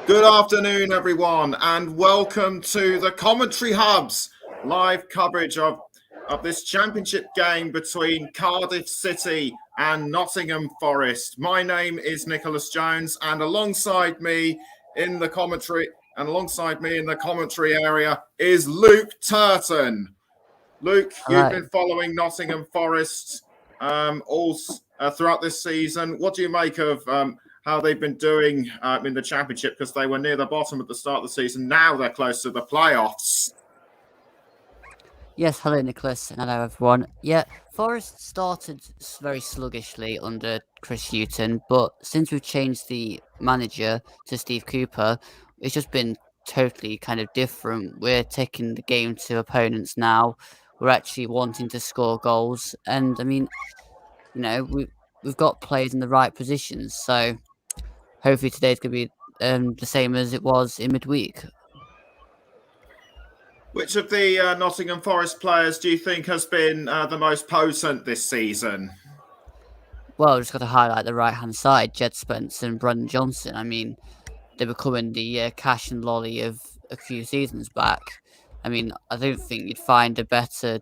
Good afternoon, everyone, and welcome to the Commentary Hub's live coverage of this championship game between Cardiff City and Nottingham Forest. My name is Nicholas Jones, and alongside me in the commentary area is Luke Turton. Luke, you've been following Nottingham Forest all throughout this season. What do you make of how they've been doing in the championship? Because they were near the bottom at the start of the season. Now they're close to the playoffs. Yes, hello Nicholas, and hello everyone. Yeah, Forest started very sluggishly under Chris Hughton, but since we've changed the manager to Steve Cooper, it's just been totally kind of different. We're taking the game to opponents now. We're actually wanting to score goals, and I mean, we've got players in the right positions, so hopefully today's going to be the same as it was in midweek. Which of the Nottingham Forest players do you think has been the most potent this season? Well, just got to highlight the right-hand side, Jed Spence and Brendan Johnson. I mean, they were becoming the Cash and Lolly of a few seasons back. I mean, I don't think you'd find a better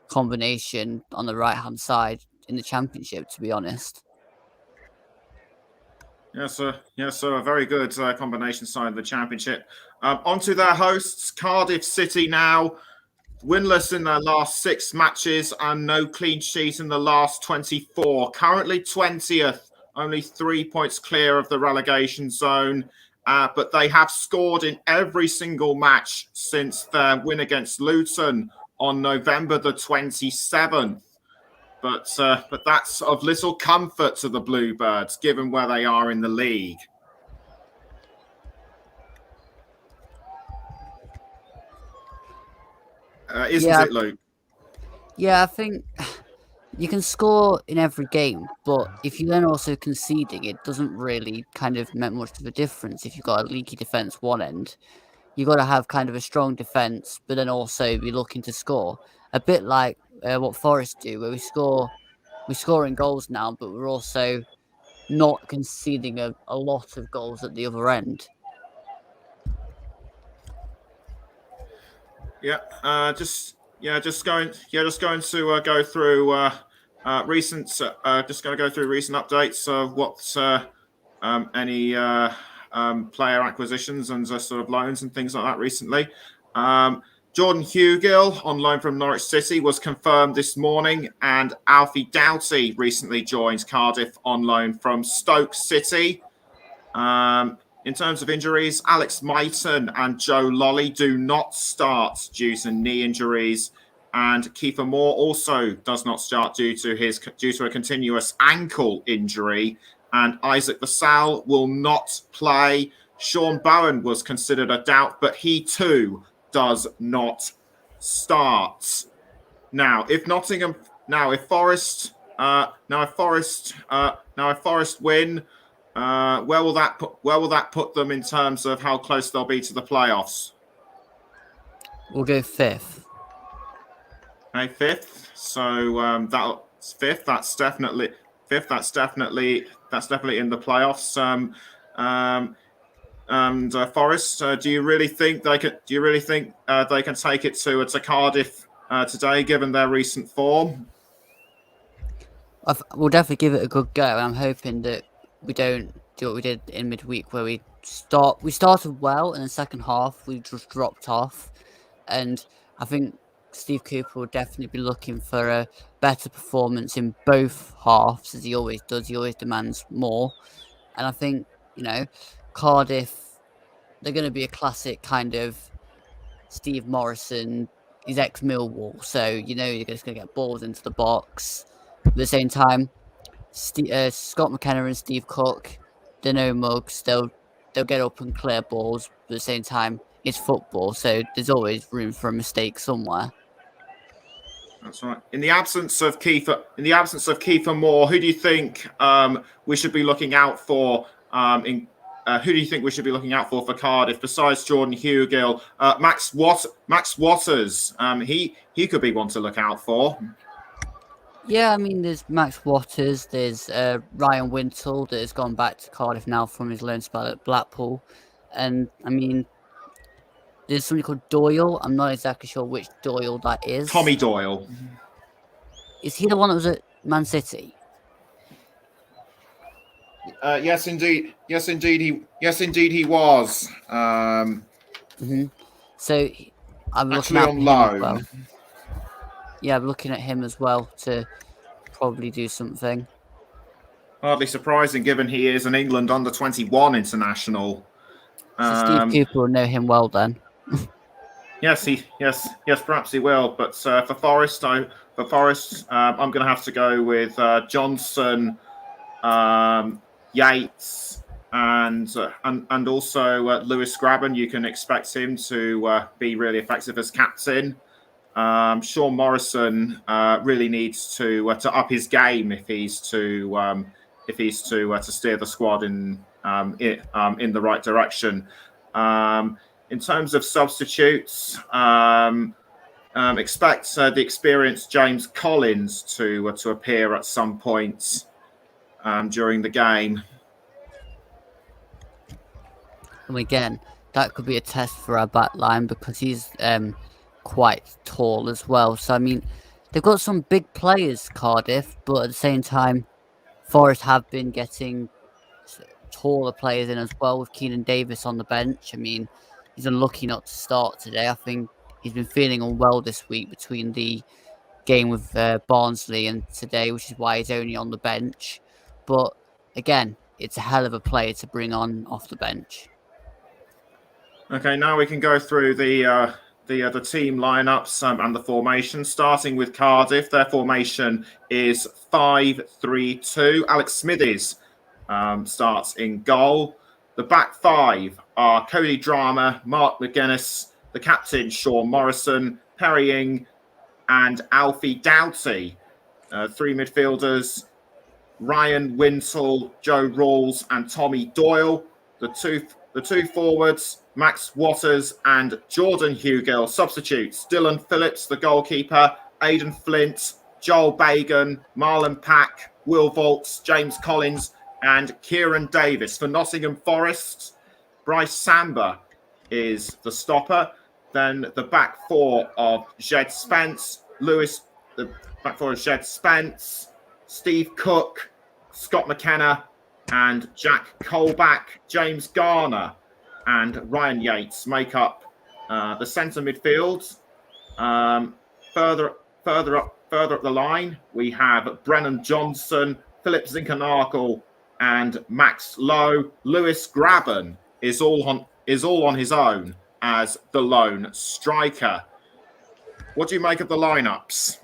combination on the right-hand side in the Championship, to be honest. Yes, sir. A very good combination side of the Championship. On to their hosts, Cardiff City now. Winless in their last 6 matches and no clean sheet in the last 24. Currently 20th, only 3 points clear of the relegation zone. But they have scored in every single match since their win against Luton on November the 27th. But that's of little comfort to the Bluebirds, given where they are in the league. Isn't it, Luke? Yeah, I think you can score in every game, but if you're then also conceding, it doesn't really kind of make much of a difference. If you've got a leaky defence one end, you've got to have kind of a strong defence, but then also be looking to score. A bit like what Forest do, where we're scoring goals now, but we're also not conceding a lot of goals at the other end. Just going to go through recent. Just going to go through recent updates of what any player acquisitions and sort of loans and things like that recently. Jordan Hugill on loan from Norwich City was confirmed this morning, and Alfie Doughty recently joined Cardiff on loan from Stoke City. In terms of injuries, Alex Maiton and Joe Lolly do not start due to knee injuries, and Kiefer Moore also does not start due to a continuous ankle injury. And Isaac Vassal will not play. Sean Bowen was considered a doubt, but he too does not start. Now, if Forest win, where will that put them in terms of how close they'll be to the playoffs? We'll go 5th. Okay, 5th. So that's 5th. That's definitely 5th. That's definitely in the playoffs. And Forest, do you really think they can? Do you really think they can take it to Cardiff today, given their recent form? We'll definitely give it a good go. I'm hoping that we don't do what we did in midweek, where we started well, and in the second half we just dropped off. And I think Steve Cooper will definitely be looking for a better performance in both halves, as he always does. He always demands more. And I think, Cardiff, they're going to be a classic kind of Steve Morrison. He's ex-Millwall, so you're just going to get balls into the box. At the same time, Scott McKenna and Steve Cook, they're no mugs. They'll get up and clear balls. But at the same time, it's football, so there's always room for a mistake somewhere. That's right. In the absence of Kiefer Moore, who do you think we should be looking out for? Who do you think we should be looking out for Cardiff besides Jordan Hugill? Max Waters, he could be one to look out for. Yeah, I mean, there's Max Waters, there's Ryan Wintle that has gone back to Cardiff now from his loan spell at Blackpool. And I mean, there's something called Doyle. I'm not exactly sure which Doyle that is. Tommy Doyle. Is he the one that was at Man City? Yes, indeed. Yes, indeed. He was. So I'm looking Actually at on him as loan. well. Yeah, I'm looking at him as well to probably do something. Hardly surprising, given he is an England under-21 international. So Steve Cooper will know him well then. Yes, perhaps he will. But for Forest, I'm going to have to go with Johnson, Yates, and also Lewis Grabban. You can expect him to be really effective as captain. Sean Morrison really needs to up his game if he's to steer the squad in the right direction. In terms of substitutes, expect the experienced James Collins to appear at some point during the game. And again, that could be a test for our back line because he's quite tall as well. So I mean, they've got some big players, Cardiff, but at the same time, Forest have been getting taller players in as well with Keenan Davis on the bench. I mean, he's unlucky not to start today. I think he's been feeling unwell this week between the game with Barnsley and today, which is why he's only on the bench. But again, it's a hell of a player to bring on off the bench. Okay, now we can go through the team lineups and the formation. Starting with Cardiff, their formation is 5-3-2. Alex Smithies starts in goal. The back five are Cody Drama, Mark McGuinness, the captain Sean Morrison, Perry Ing, and Alfie Doughty. Three midfielders, Ryan Wintle, Joe Rawls, and Tommy Doyle. The two forwards, Max Waters and Jordan Hugill. Substitutes, Dylan Phillips, the goalkeeper, Aidan Flint, Joel Bagan, Marlon Pack, Will Vaults, James Collins, and Kieran Davis. For Nottingham Forest, Bryce Samba is the stopper. Then the back four of Jed Spence, Steve Cook, Scott McKenna, and Jack Colback. James Garner and Ryan Yates make up the centre midfield. Further up the line, we have Brennan Johnson, Philip Zinkernagel, and Max Lowe. Lewis Grabban is all on his own as the lone striker. What do you make of the lineups?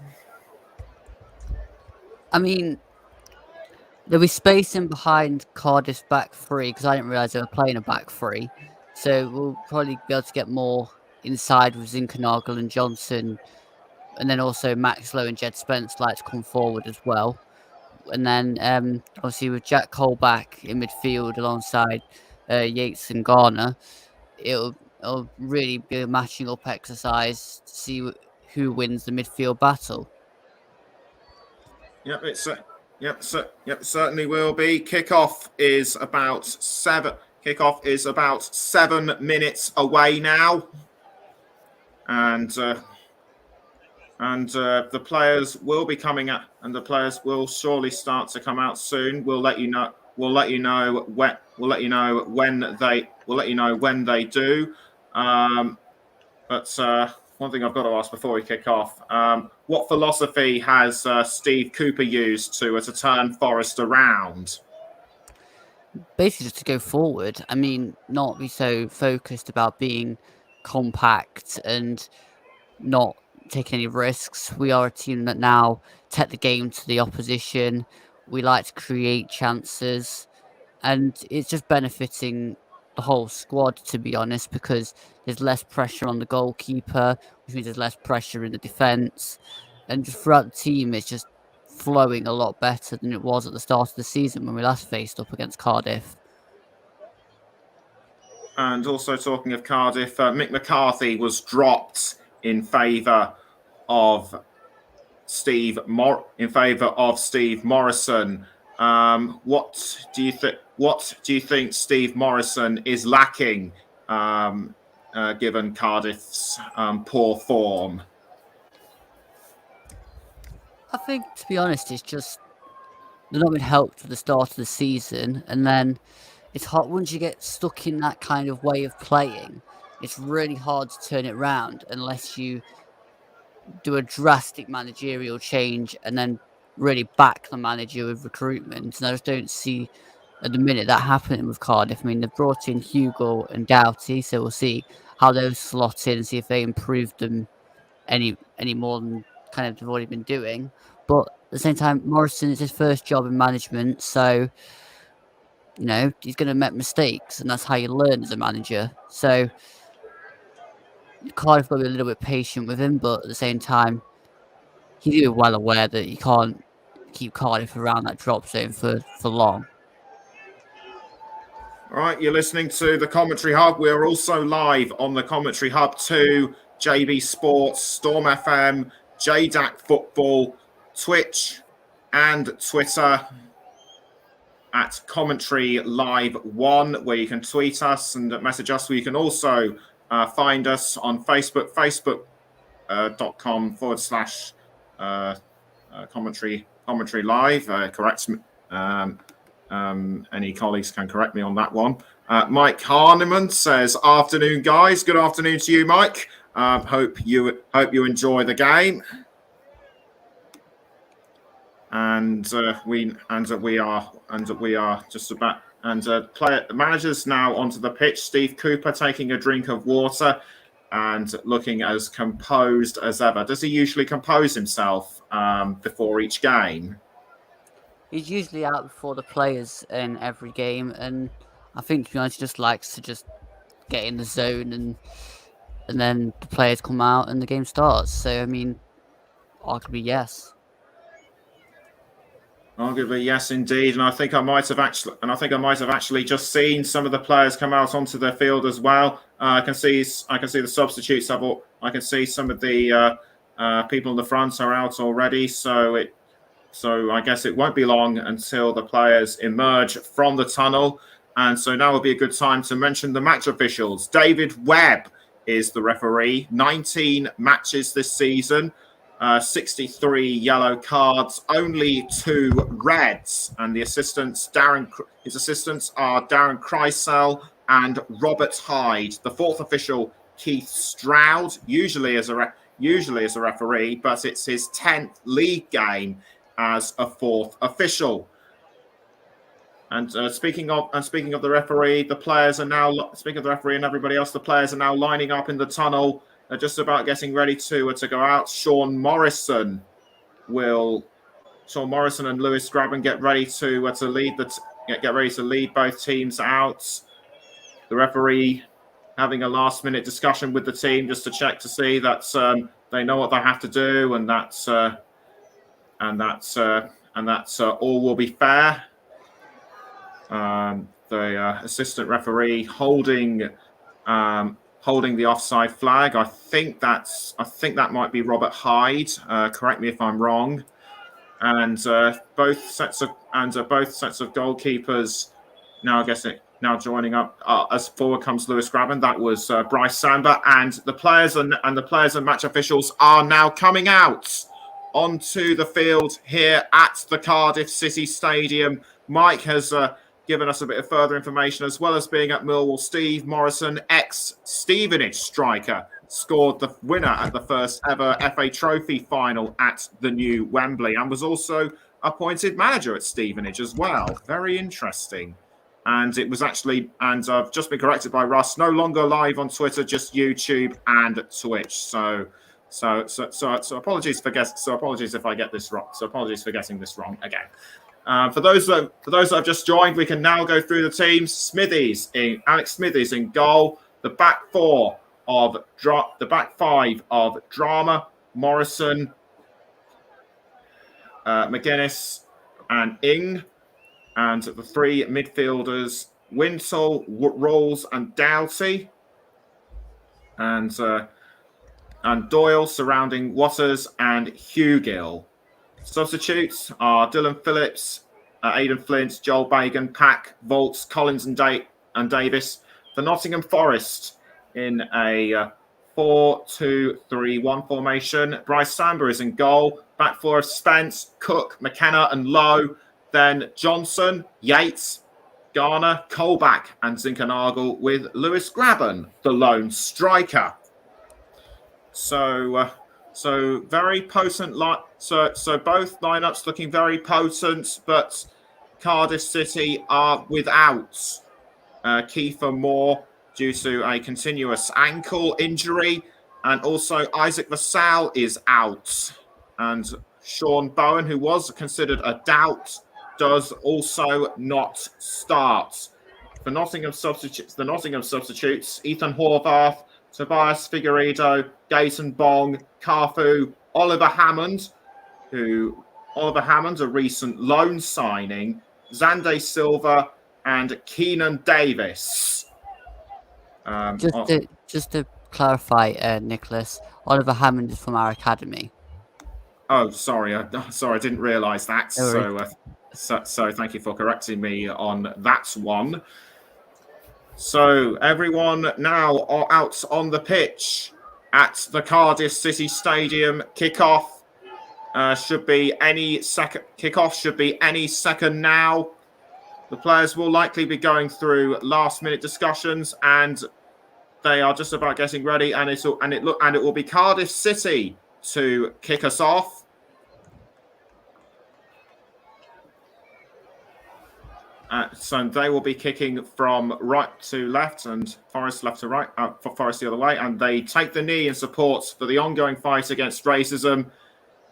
I mean, there'll be space in behind Cardiff's back three because I didn't realise they were playing a back three. So we'll probably be able to get more inside with Zinkernagel and Johnson. And then also Max Lowe and Jed Spence like to come forward as well. And then obviously with Jack Colback in midfield alongside Yates and Garner, it'll really be a matching up exercise to see who wins the midfield battle. Yep, certainly will be. Kickoff is about 7 minutes away now, and the players will be coming out, and the players will surely start to come out soon. We'll let you know when they do. But one thing I've got to ask before we kick off: what philosophy has Steve Cooper used to turn Forest around? Basically, just to go forward. I mean, not be so focused about being compact and not taking any risks. We are a team that now take the game to the opposition. We like to create chances, and it's just benefiting the whole squad, to be honest, because there's less pressure on the goalkeeper, which means there's less pressure in the defence, and just throughout the team, it's just flowing a lot better than it was at the start of the season when we last faced up against Cardiff. And also talking of Cardiff, Mick McCarthy was dropped in favour of Steve Morrison. What do you think? What do you think Steve Morrison is lacking, given Cardiff's poor form? I think, to be honest, it's just they're not been helped at the start of the season, and then it's hard once you get stuck in that kind of way of playing. It's really hard to turn it around unless you do a drastic managerial change and then really back the manager with recruitment. And I just don't see at the minute that happening with Cardiff. I mean, they've brought in Hugo and Doughty, so we'll see how those slot in and see if they improve them any more than kind of they've already been doing. But at the same time, Morrison is his first job in management, so he's going to make mistakes, and that's how you learn as a manager. So Cardiff got to be a little bit patient with him, but at the same time, he's well aware that you can't keep Cardiff around that drop zone for long. All right, you're listening to the Commentary Hub. We're also live on the Commentary Hub 2, JB Sports, Storm FM, JDAC Football, Twitch, and Twitter at Commentary Live 1, where you can tweet us and message us. You can also find us on Facebook, facebook.com/commentary live. Correct. Any colleagues can correct me on that one. Mike Harneman says, "Afternoon, guys." Good afternoon to you, Mike. Hope you enjoy the game. And we are just about player managers now onto the pitch. Steve Cooper taking a drink of water and looking as composed as ever. Does he usually compose himself before each game? He's usually out before the players in every game, and I think, to be honest, he just likes to just get in the zone, and then the players come out and the game starts. So, I mean, arguably, yes. Arguably, yes, indeed, and I think I might have actually just seen some of the players come out onto the field as well. I can see the substitutes. I can see some of the people in the front are out already. So I guess it won't be long until the players emerge from the tunnel. And so now will be a good time to mention the match officials. David Webb is the referee. 19 matches this season. 63 yellow cards, only 2 reds, and his assistants are Darren Kreisel and Robert Hyde. The fourth official, Keith Stroud, usually as a referee, but it's his 10th league game as a fourth official. And speaking of the referee, the players are now speaking of the referee and everybody else. The players are now lining up in the tunnel. They're just about getting ready to go out. Sean Morrison and Lewis Grabban get ready to lead both teams out. The referee having a last-minute discussion with the team just to check to see that they know what they have to do, and that's all will be fair. The assistant referee holding the offside flag. I think that might be Robert Hyde. Correct me if I'm wrong. And both sets of goalkeepers now joining up as forward comes Lewis Grabban. That was Bryce Samba, and the players and match officials are now coming out onto the field here at the Cardiff City Stadium. Mike has given us a bit of further information, as well as being at Millwall. Steve Morrison, ex-Stevenage striker, scored the winner at the first ever FA Trophy final at the new Wembley, and was also appointed manager at Stevenage as well. Very interesting. And it was actually, and I've just been corrected by Russ, no longer live on Twitter, just YouTube and Twitch. So apologies if I get this wrong. So apologies for getting this wrong again. For those that have just joined, we can now go through the teams. Alex Smithies in goal. The back five of Drama, Morrison, McGuinness, and Ing, and the 3 midfielders: Wintle, Rawls, and Doughty, and Doyle surrounding Waters and Hugill. Substitutes are Dylan Phillips, Aidan Flint, Joel Bagan, Pack, Volts, Collins and Davis. For Nottingham Forest in a 4-2-3-1 formation. Bryce Samba is in goal. Back four of Spence, Cook, McKenna and Lowe. Then Johnson, Yates, Garner, Colback and Zinkernagel with Lewis Graben, the lone striker. So very potent. So both lineups looking very potent, but Cardiff City are without Kiefer Moore due to a continuous ankle injury, and also Isaac Vassal is out, and Sean Bowen, who was considered a doubt, does also not start. For Nottingham substitutes, Ethan Horvath, Tobias Figueiredo, Gaten Bong, Carfu, Oliver Hammond, a recent loan signing, Zande Silva, and Keenan Davis. Just to clarify, Nicholas, Oliver Hammond is from our academy. Oh, sorry, I didn't realise that. So thank you for correcting me on that one. So everyone now are out on the pitch at the Cardiff City Stadium. Kickoff should be any second now. The players will likely be going through last-minute discussions, and they are just about getting ready. And it will be Cardiff City to kick us off. So they will be kicking from right to left and Forest left to right, for Forest the other way. And they take the knee in support for the ongoing fight against racism.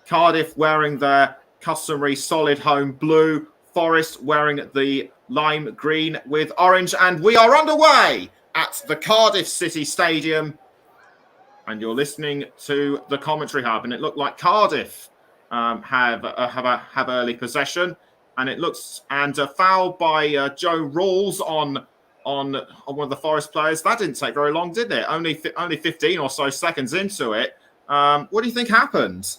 Cardiff wearing their customary solid home blue. Forest wearing the lime green with orange. And we are underway at the Cardiff City Stadium. And you're listening to the commentary hub. And it looked like Cardiff have early possession. And it looks, and a foul by Joe Rawls on one of the Forest players. That didn't take very long, did it? Only 15 or so seconds into it. What do you think happened?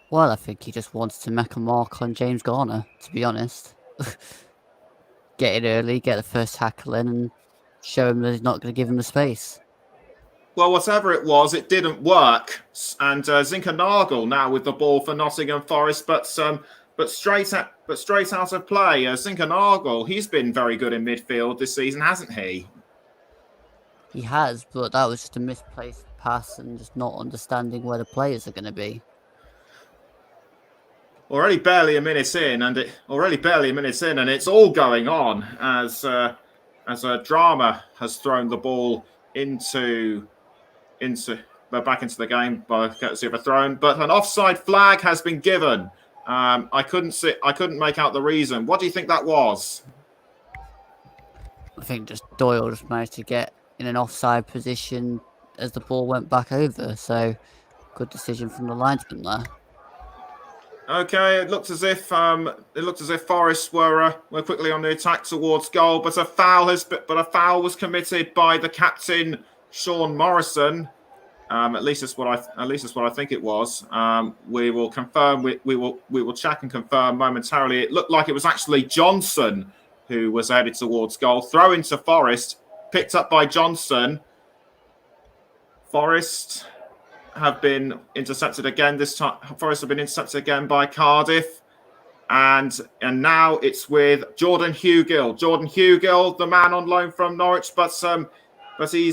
Well, I think he just wants to make a mark on James Garner, to be honest. Get it early, get the first tackle in, and show him that he's not going to give him the space. Well, whatever it was, it didn't work. And Zinkernagel now with the ball for Nottingham Forest, but straight out of play. Zinkernagel, he's been very good in midfield this season, hasn't he? He has, but that was just a misplaced pass and just not understanding where the players are going to be. Already barely a minute in, and it's all going on as a drama has thrown the ball back into the game by courtesy of a throw. But an offside flag has been given. I couldn't make out the reason. What do you think that was? I think just Doyle just managed to get in an offside position as the ball went back over. So good decision from the linesman there. Okay, it looked as if Forest were quickly on the attack towards goal, but a foul was committed by the captain Sean Morrison. At least that's what I think it was. We will confirm. We will check and confirm momentarily. It looked like it was actually Johnson who was headed towards goal. Throw into Forest, picked up by Johnson. Forest have been intercepted again this time. Forest have been intercepted again by Cardiff, and now it's with Jordan Hugill. Jordan Hugill, the man on loan from Norwich, but he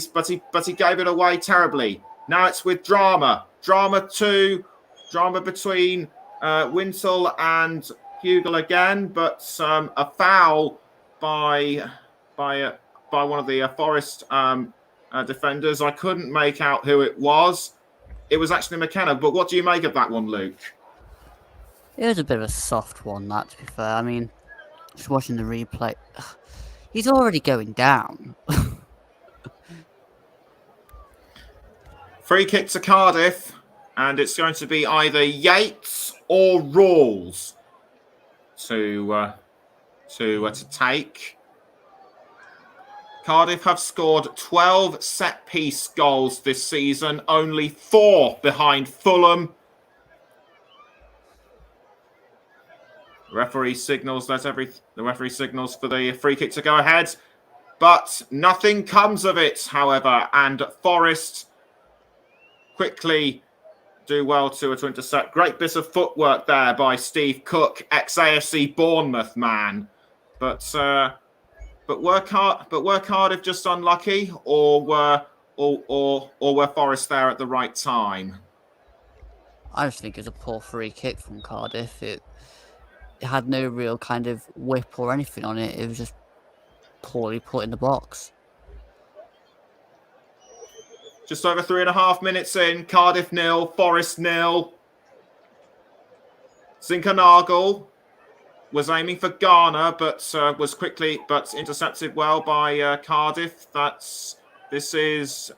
gave it away terribly. Now it's with drama between Wintle and Hugill again, but a foul by one of the Forest defenders. I couldn't make out who it was. It was actually McKenna, but what do you make of that one, Luke? It was a bit of a soft one, that, to be fair. I mean, just watching the replay, he's already going down. Free kick to Cardiff, and it's going to be either Yates or Rawls to take. Cardiff have scored 12 set-piece goals this season, only 4 behind Fulham. The referee signals for the free kick to go ahead, but nothing comes of it, however, and Forest quickly do well to intercept. Great bit of footwork there by Steve Cook, ex-AFC Bournemouth man. But were Cardiff just unlucky, or were Forest there at the right time? I just think it was a poor free kick from Cardiff. It had no real kind of whip or anything on it. It was just poorly put in the box. Just over 3.5 minutes in, Cardiff 0, Forest 0. Zinkernagel was aiming for Garner, but was quickly intercepted well by Cardiff. This was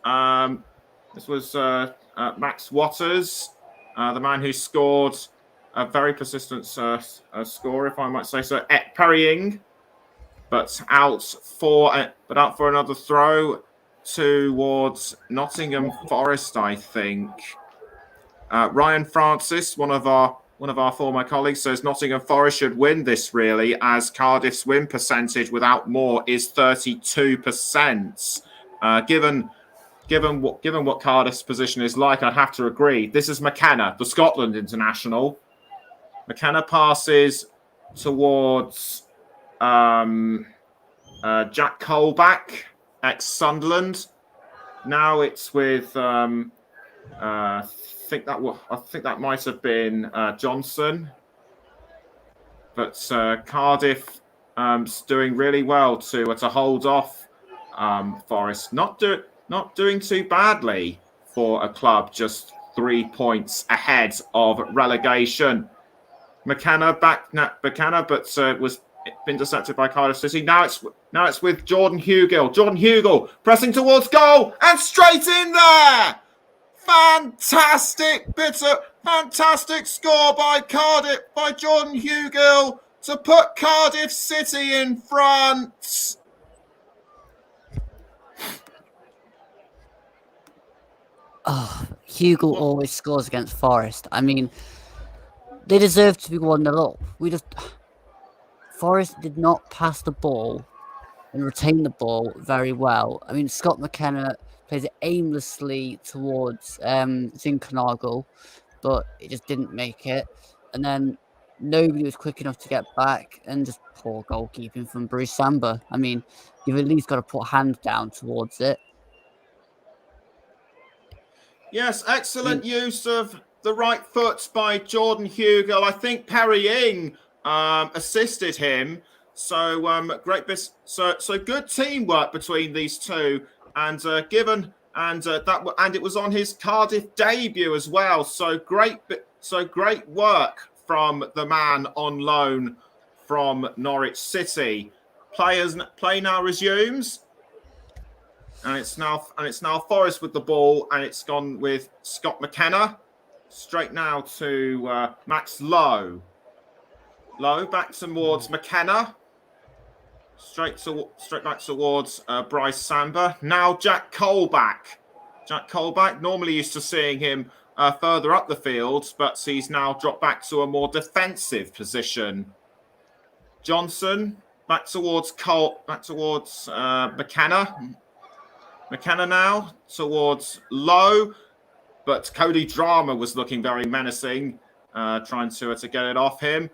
Max Waters, the man who scored a very persistent score, if I might say so. Parrying, but out for another throw towards Nottingham Forest, I think. Ryan Francis, one of our former colleagues, says Nottingham Forest should win this, really, as Cardiff's win percentage without more is 32%. Given what Cardiff's position is like, I'd have to agree. This is McKenna, the Scotland international. McKenna passes towards Jack Colback, ex-Sunderland. Now it's with I think that might have been Johnson, but Cardiff doing really well to hold off Forest. Not doing too badly for a club just 3 points ahead of relegation. McKenna, but was intercepted by Cardiff City. Now it's with Jordan Hugill. Jordan Hugill pressing towards goal and straight in there. Fantastic score by Cardiff, by Jordan Hugill to put Cardiff City in front. Oh, Hugill always scores against Forest. I mean, they deserve to be 1-0 up. Forest did not pass the ball and retain the ball very well. I mean, Scott McKenna plays it aimlessly towards Zinkernagel, but it just didn't make it. And then nobody was quick enough to get back, and just poor goalkeeping from Bruce Samba. I mean, you've at least got to put a hand down towards it. Yes, excellent use of the right foot by Jordan Hugill. I think Parrying assisted him. So great bit. So good teamwork between these two, and and it was on his Cardiff debut as well. So great work from the man on loan from Norwich City. Play now resumes. And it's now Forest with the ball, and it's gone with Scott McKenna. Straight now to Max Lowe. Lowe back towards McKenna. Straight back towards Bryce Samba. Now Jack Colback. Jack Colback, normally used to seeing him further up the field, but he's now dropped back to a more defensive position. Johnson back towards McKenna. McKenna now towards Lowe, but Cody Drama was looking very menacing, trying to get it off him.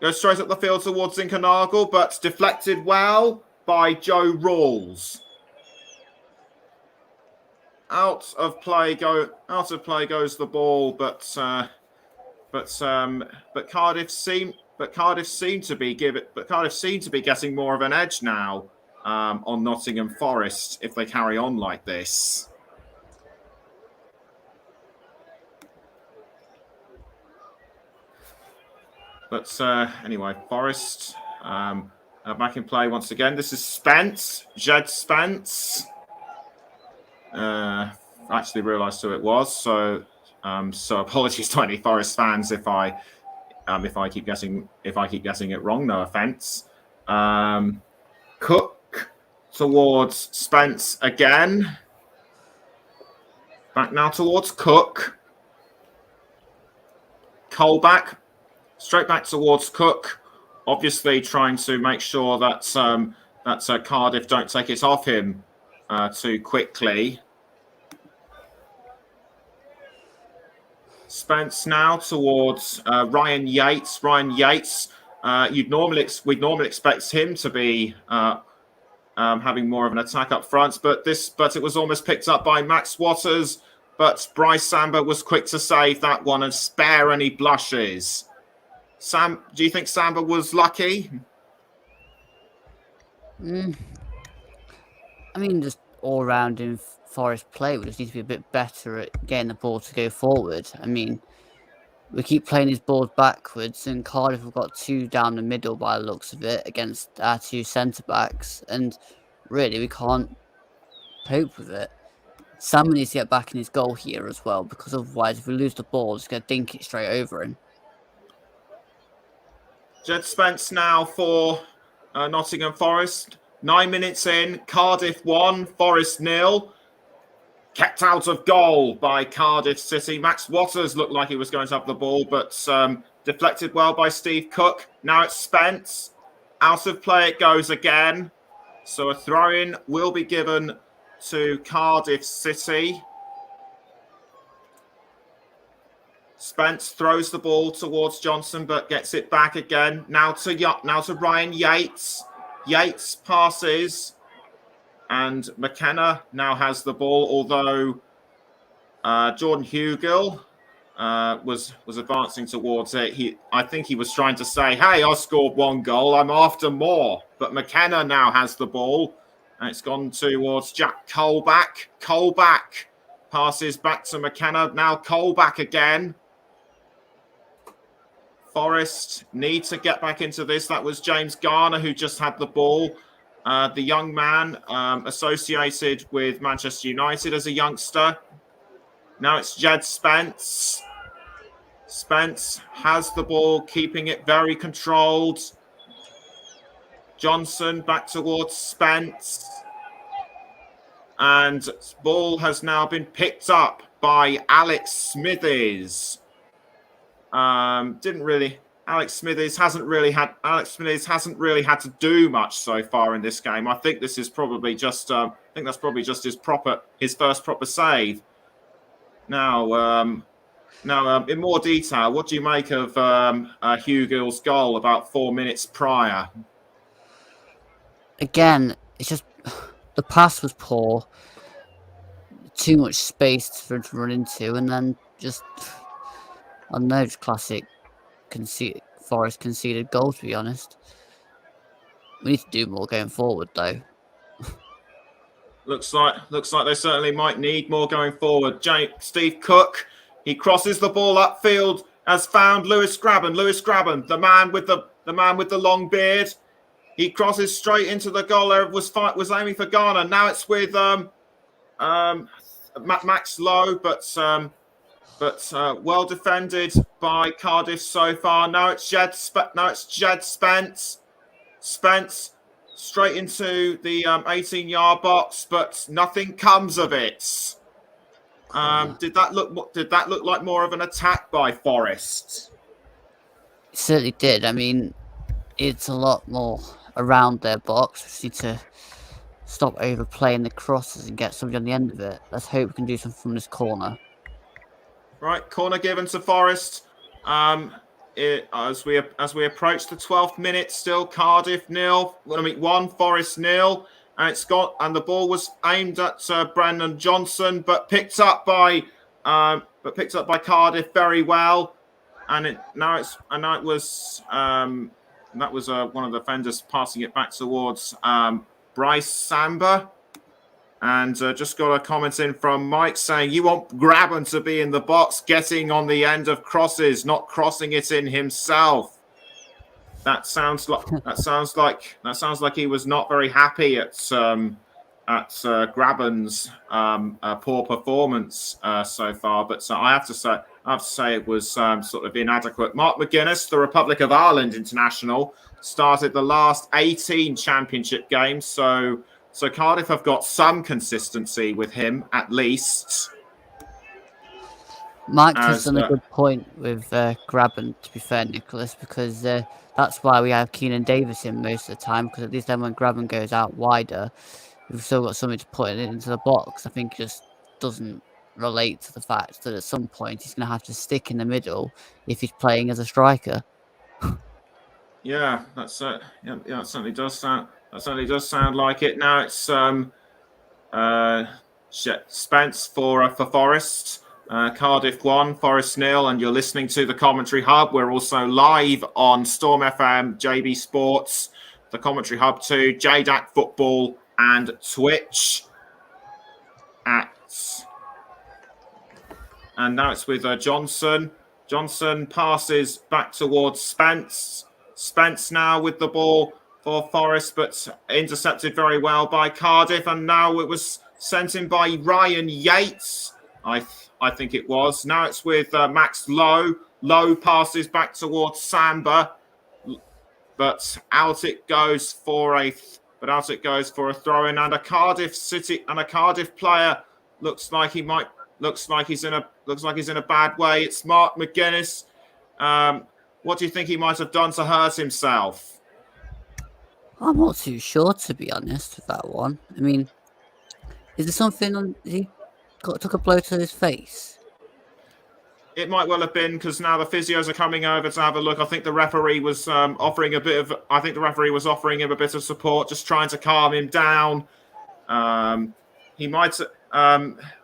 Goes straight up the field towards Zinkernagel, but deflected well by Joe Rawls. Out of play goes the ball, but Cardiff seem to be getting more of an edge now on Nottingham Forest if they carry on like this. But anyway, Forest back in play once again. This is Spence, Jed Spence. Actually realised who it was, so apologies to any Forest fans if I keep guessing it wrong. No offence. Cook towards Spence again. Back now towards Cook. Colback straight back towards Cook, obviously trying to make sure that Cardiff don't take it off him too quickly. Spence now towards Ryan Yates. Ryan Yates, we'd normally expect him to be having more of an attack up front, but it was almost picked up by Max Waters. But Bryce Samba was quick to save that one and spare any blushes. Sam, do you think Samba was lucky? I mean, just all round in Forest play, we just need to be a bit better at getting the ball to go forward. I mean, we keep playing these balls backwards, and Cardiff have got 2 down the middle by the looks of it against our 2 centre backs, and really we can't cope with it. Sam needs to get back in his goal here as well, because otherwise, if we lose the ball, it's going to dink it straight over him. Jed Spence now for Nottingham Forest. 9 minutes in, Cardiff 1, Forest 0. Kept out of goal by Cardiff City. Max Waters looked like he was going to have the ball, but deflected well by Steve Cook. Now it's Spence. Out of play it goes again. So a throw-in will be given to Cardiff City. Spence throws the ball towards Johnson, but gets it back again. Now to Ryan Yates. Yates passes, and McKenna now has the ball. Although Jordan Hugill was advancing towards it. I think he was trying to say, "Hey, I scored 1 goal. I'm after more." But McKenna now has the ball. And it's gone towards Jack Colback. Colback passes back to McKenna. Now Colback again. Forest need to get back into this. That was James Garner who just had the ball. The young man associated with Manchester United as a youngster. Now it's Jed Spence. Spence has the ball, keeping it very controlled. Johnson back towards Spence. And ball has now been picked up by Alex Smithies. Alex Smithies hasn't really had to do much so far in this game. I think this is probably just his first proper save. Now, in more detail, what do you make of Hugill's goal about 4 minutes prior? Again, it's just the pass was poor, too much space for him to run into, and then just, I don't know, just classic Forest conceded goal, to be honest. We need to do more going forward, though. Looks like they certainly might need more going forward. Steve Cook, he crosses the ball upfield, has found Lewis Grabban. Lewis Grabban, the man with the long beard. He crosses straight into the goal. Was aiming for Garner. Now it's with Max Lowe, but well defended by Cardiff so far. Now it's Jed Spence. Spence straight into the 18-yard box, but nothing comes of it. Did that look like more of an attack by Forest? It certainly did. I mean, it's a lot more around their box. We just need to stop overplaying the crosses and get somebody on the end of it. Let's hope we can do something from this corner. Right, corner given to Forest. As we approach the 12th minute, still Cardiff 1, Forest 0, and the ball was aimed at Brendan Johnson, but picked up by Cardiff very well, and that was one of the defenders passing it back towards Bryce Samba. And just got a comment in from Mike saying, "You want Grabban to be in the box, getting on the end of crosses, not crossing it in himself." That sounds like he was not very happy at Grabban's poor performance so far. But I have to say it was sort of inadequate. Mark McGuinness, the Republic of Ireland international, started the last 18 championship games, so Cardiff have got some consistency with him, at least. Mike's just done a good point with Graben, to be fair, Nicholas, because that's why we have Keenan Davis in most of the time, because at least then when Graben goes out wider, we've still got something to put it into the box. I think it just doesn't relate to the fact that at some point he's going to have to stick in the middle if he's playing as a striker. Yeah, that's yeah, that certainly does sound. That certainly does sound like it. Now it's Spence for Forest. Cardiff 1, Forest 0, and you're listening to the Commentary Hub. We're also live on Storm FM, JB Sports, the Commentary Hub 2, JDAC Football, and Twitch. And now it's with Johnson. Johnson passes back towards Spence. Spence now with the ball for Forest, but intercepted very well by Cardiff. And now it was sent in by Ryan Yates, I think it was. Now it's with Max Lowe. Lowe passes back towards Samba, but out it goes for a throw-in, and a Cardiff player looks like he's in a bad way. It's Mark McGuinness. What do you think he might have done to hurt himself? I'm not too sure, to be honest, with that one. I mean, is there something he took a blow to his face? It might well have been, because now the physios are coming over to have a look. I think the referee was offering him a bit of support, just trying to calm him down. He might,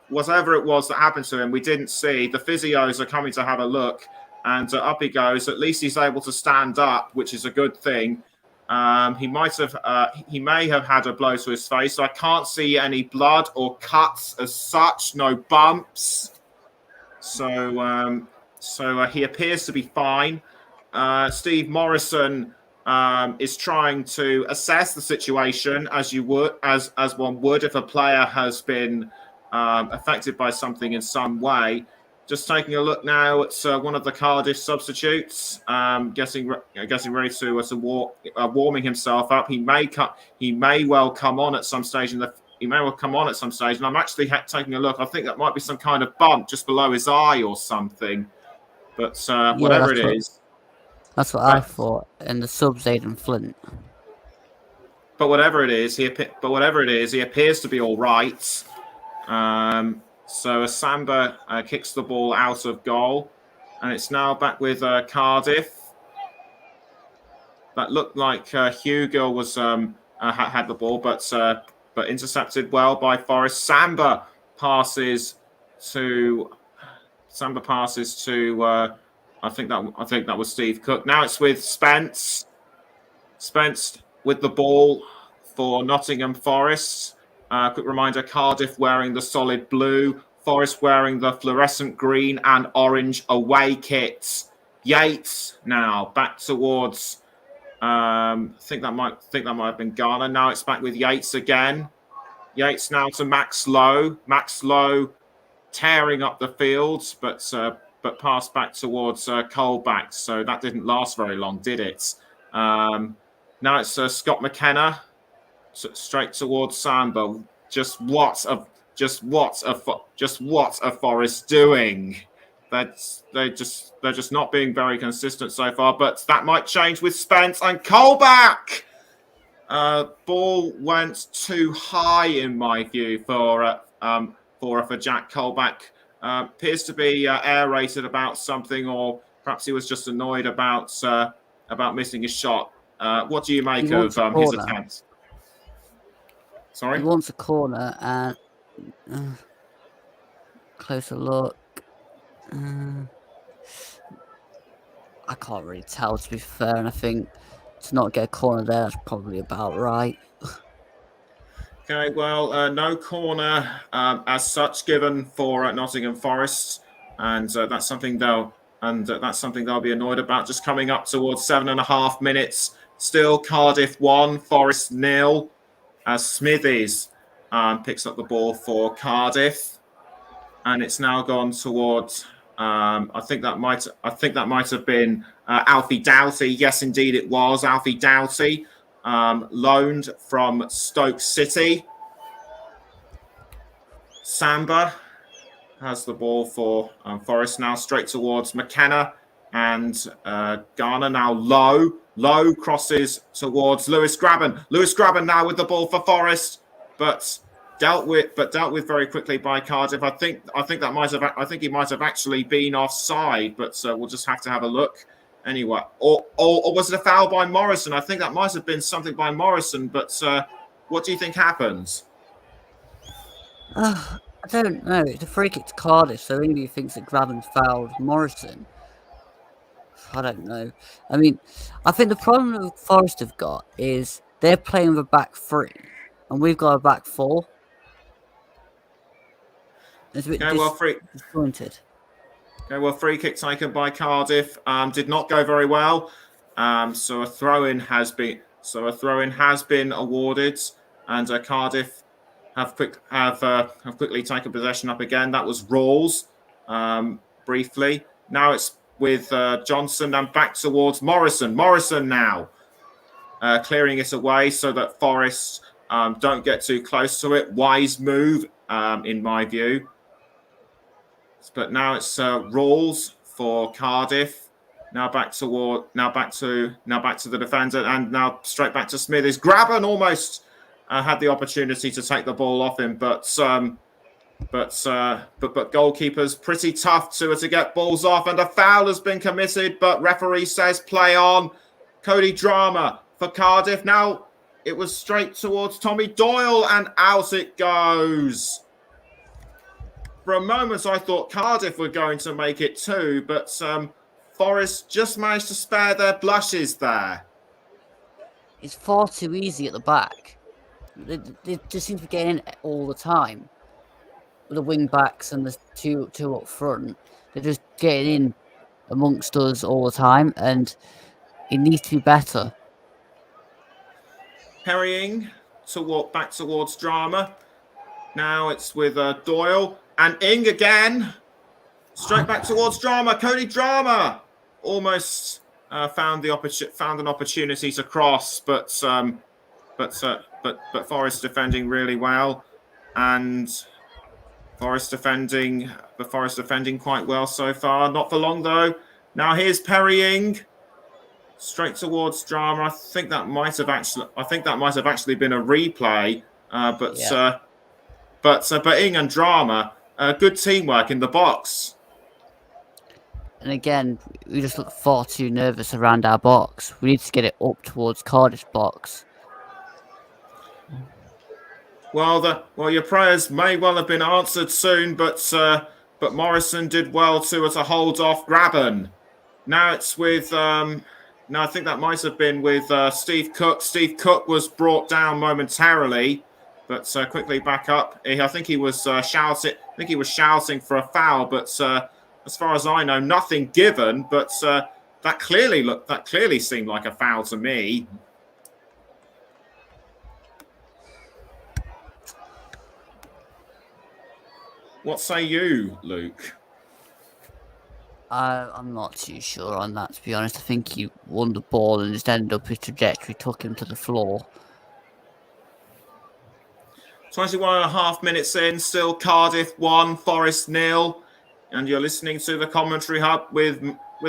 whatever it was that happened to him, we didn't see. The physios are coming to have a look, and up he goes. At least he's able to stand up, which is a good thing. He may have had a blow to his face. I can't see any blood or cuts as such, no bumps. So he appears to be fine. Steve Morrison is trying to assess the situation as one would if a player has been affected by something in some way. Just taking a look now at one of the Cardiff substitutes, getting ready to warming himself up. He may well come on at some stage and I'm actually taking a look. I think that might be some kind of bump just below his eye or something. But whatever it is, that's what I thought. And the sub's Aidan Flint. But whatever it is, he appears to be all right. So Samba kicks the ball out of goal, and it's now back with Cardiff. That looked like Hugo was had the ball, but intercepted well by Forest. Samba passes to I think that was Steve Cook. Now it's with Spence. Spence with the ball for Nottingham Forest. Quick reminder, Cardiff wearing the solid blue, Forest wearing the fluorescent green and orange away kits. Yates now back towards I think that might have been Garner. Now it's back with Yates again. Yates now to Max Lowe. Max Lowe tearing up the field, but passed back towards Colback. So that didn't last very long, did it? Now it's Scott McKenna straight towards Samba. Just what are Forest doing? They're just not being very consistent so far, but that might change with Spence and Colback. Ball went too high in my view for Jack Colback. Appears to be aerated about something, or perhaps he was just annoyed about missing his shot. What do you make of his attempt? Sorry, he wants a corner and closer look. I can't really tell, to be fair, and I think to not get a corner there, that's probably about right. Okay, well, no corner as such given for Nottingham Forest, and that's something they'll be annoyed about. Just coming up towards 7.5 minutes, still Cardiff 1, Forest 0. As Smithies picks up the ball for Cardiff, and it's now gone towards. I think that might have been Alfie Doughty. Yes, indeed, it was Alfie Doughty, loaned from Stoke City. Samba has the ball for Forest now, straight towards McKenna, and Garner now low crosses towards Lewis Grabban. Lewis Grabban now with the ball for Forest, but dealt with very quickly by Cardiff. I think he might have actually been offside, but we'll just have to have a look anyway. Or was it a foul by Morrison? I think that might have been something by Morrison, but what do you think happens? I don't know. It's a free kick to Cardiff, so maybe he thinks that Grabban fouled Morrison. I don't know. I mean, I think the problem that Forest have got is they're playing with a back three, and we've got a back four. It's a bit disjointed. Okay, well, free kick taken by Cardiff did not go very well. So a throw-in has been awarded, and Cardiff have quickly taken possession up again. That was Rawls briefly. Now it's with Johnson and back towards Morrison. Morrison now clearing it away so that Forest don't get too close to it. Wise move, in my view. But now it's Rawls for Cardiff. Now back to the defender, and now straight back to Smithers. Grabban almost had the opportunity to take the ball off him, but goalkeepers pretty tough to get balls off, and a foul has been committed. But referee says play on. Cody Drama for Cardiff. Now it was straight towards Tommy Doyle, and out it goes. For a moment, I thought Cardiff were going to make it too, but Forest just managed to spare their blushes there. It's far too easy at the back. They just seem to be getting in all the time. With the wing backs and the two up front, they're just getting in amongst us all the time, and it needs to be better. Carrying to walk back towards Drama. Now it's with Doyle and Ing again. Straight back towards Drama. Cody Drama almost found an opportunity to cross, but Forest defending really well, and Forest defending quite well so far. Not for long though. Now here's Perrying. Straight towards Drama. I think that might have actually been a replay. But Ing and Drama, good teamwork in the box. And again, we just look far too nervous around our box. We need to get it up towards Cardiff's box. Well, your prayers may well have been answered soon, but Morrison did well to hold off Grabban. Now it's with I think that might have been with Steve Cook. Steve Cook was brought down momentarily, but quickly back up. I think he was shouting. I think he was shouting for a foul, but as far as I know, nothing given. But that clearly seemed like a foul to me. What say you, Luke? I'm not too sure on that, to be honest. I think he won the ball and just ended up his trajectory, took him to the floor. 21.5 minutes in, still Cardiff 1, Forest 0. And you're listening to the Commentary Hub with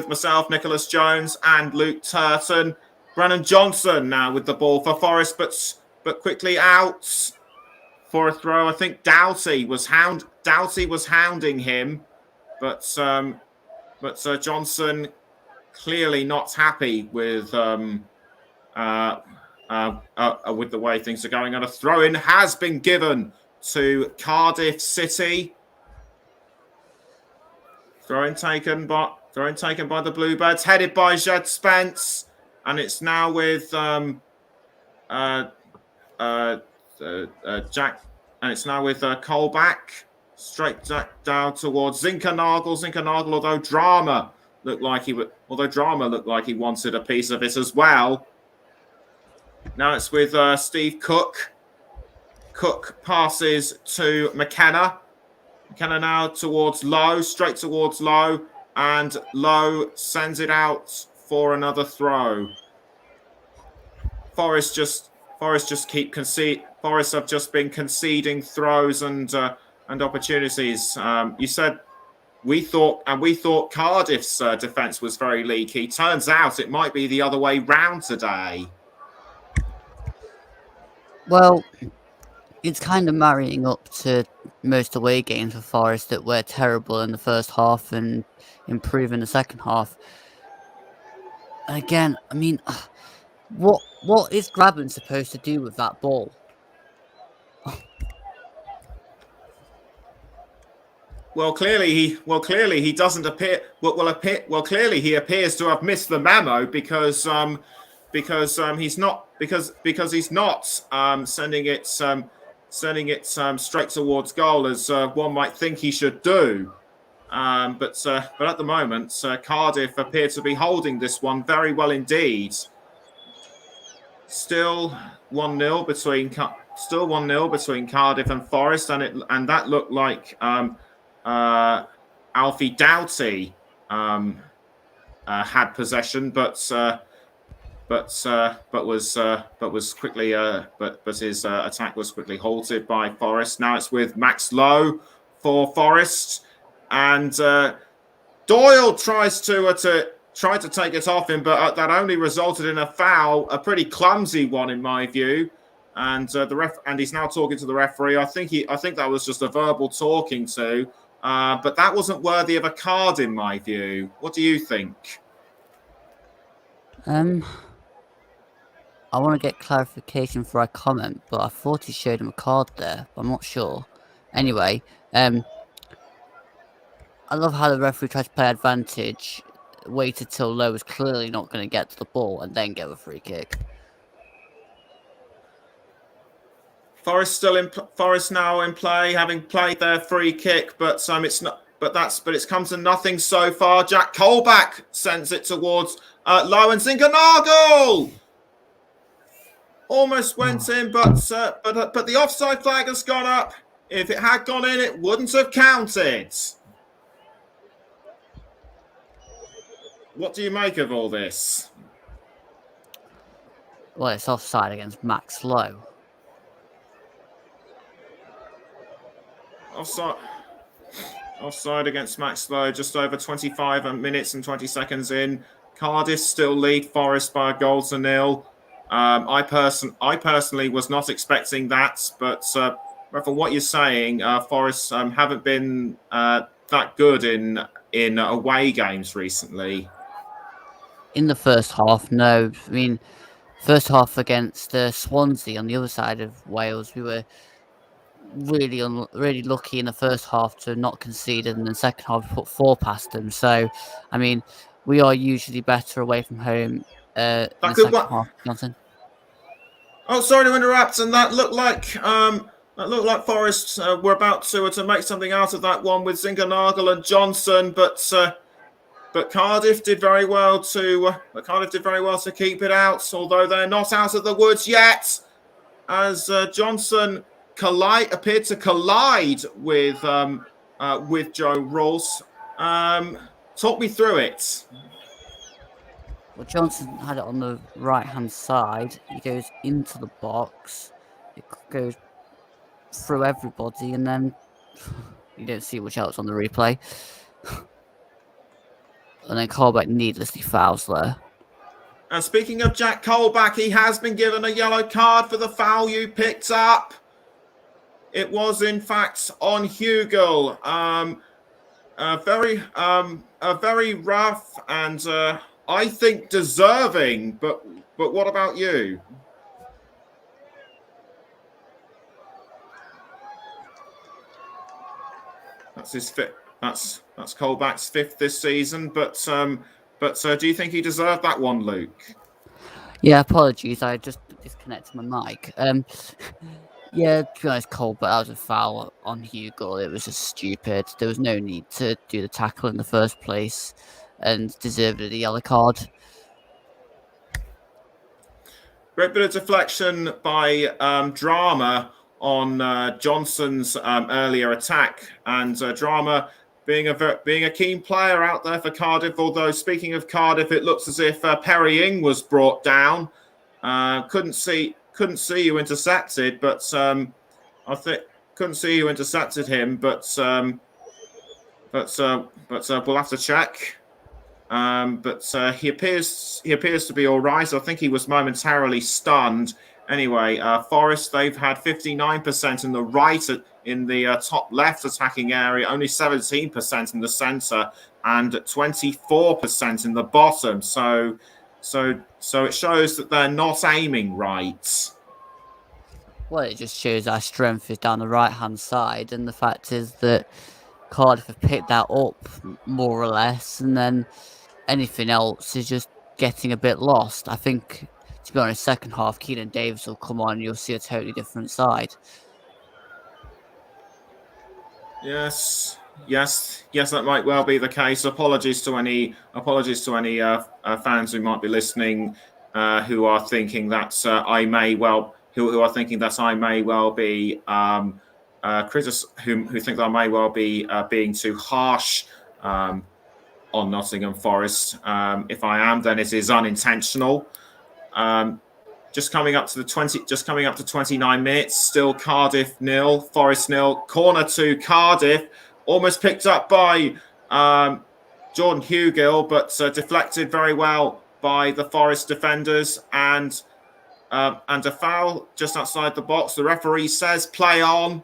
myself, Nicholas Jones, and Luke Turton. Brennan Johnson now with the ball for Forest, but quickly out for a throw. I think Doughty was hounding him, but Johnson clearly not happy with the way things are going. And a throw-in has been given to Cardiff City. Throw-in taken by the Bluebirds, headed by Jed Spence, and it's now with Jack, and it's now with Colback. Straight down towards Zinkernagel. Zinkernagel, although Drama looked like he wanted a piece of it as well. Now it's with Steve Cook. Cook passes to McKenna. McKenna now towards Lowe, straight towards Lowe, and Lowe sends it out for another throw. Forest have just been conceding throws, and and opportunities. You said we thought Cardiff's defence was very leaky. Turns out it might be the other way round today. Well, it's kind of marrying up to most away games for Forest that were terrible in the first half and improve in the second half. And again, I mean, what is Graben supposed to do with that ball? Well, clearly he doesn't appear. Clearly he appears to have missed the memo because he's not sending it straight towards goal as one might think he should do. But at the moment, Cardiff appear to be holding this one very well indeed. Still 1-0 between Cardiff and Forest, and that looked like Alfie Doughty had possession, but his attack was quickly halted by Forest. Now it's with Max Lowe for Forest, and Doyle tried to take it off him, but that only resulted in a foul, a pretty clumsy one in my view. And he's now talking to the referee. I think that was just a verbal talking to, but that wasn't worthy of a card in my view. What do you think? I want to get clarification for our comment, but I thought he showed him a card there. But I'm not sure. Anyway, I love how the referee tried to play advantage, waited till Lowe was clearly not going to get to the ball, and then give a free kick. Forest now in play, having played their free kick, but it's come to nothing so far. Jack Colback sends it towards Lowe, and Zinkernagel almost went in, but the offside flag has gone up. If it had gone in, it wouldn't have counted. What do you make of all this? Well, it's offside against Max Lowe. Offside against Max Lowe, just over 25 minutes and 20 seconds in. Cardiff still lead Forest by a goal to nil. I personally was not expecting that, but from what you're saying, Forest haven't been that good in away games recently. In the first half, no. I mean, first half against Swansea on the other side of Wales, we were really lucky in the first half to not concede, and in the second half we put 4 past them. So, I mean, we are usually better away from home in the second half. Johnson. Oh, sorry to interrupt. And that looked like Forest were about to make something out of that one with Zinkernagel and Johnson, but Cardiff did very well to keep it out, although they're not out of the woods yet, as Johnson appeared to collide with Joe Ross. Talk me through it. Well, Johnson had it on the right-hand side. He goes into the box. It goes through everybody, and then you don't see much else on the replay. And then Colback needlessly fouls there. And speaking of Jack Colback, he has been given a yellow card for the foul you picked up. It was, in fact, on Hugel. A very rough and I think deserving. But what about you? That's his fifth. That's Colback's 5th this season. But do you think he deserved that one, Luke? Yeah, apologies. I just disconnected my mic. Yeah, to be honest, Colback, that was a foul on Hugel. It was just stupid. There was no need to do the tackle in the first place, and deserved a yellow card. Great bit of deflection by Drama on Johnson's earlier attack, and Drama being a keen player out there for Cardiff. Although, speaking of Cardiff, it looks as if Perry Ing was brought down. Couldn't see you intercepted, but I think who intercepted him, but we'll have to check. But he appears to be all right. I think he was momentarily stunned. Anyway, Forest, they've had 59% in the right, in the top left attacking area, only 17% in the centre, and 24% in the bottom. So it shows that they're not aiming right. Well, it just shows our strength is down the right-hand side, and the fact is that Cardiff have picked that up more or less, and then anything else is just getting a bit lost. I think, to be honest, second half, Keenan Davis will come on and you'll see a totally different side. Yes, that might well be the case. Apologies to any fans who might be listening, who are thinking that I may well be who think that I may well be being too harsh on Nottingham Forest. If I am, then it is unintentional. Just coming up to 29 minutes. Still Cardiff 0, Forest 0. Corner to Cardiff, almost picked up by Jordan Hugill, but deflected very well by the Forest defenders, and a foul just outside the box. The referee says play on.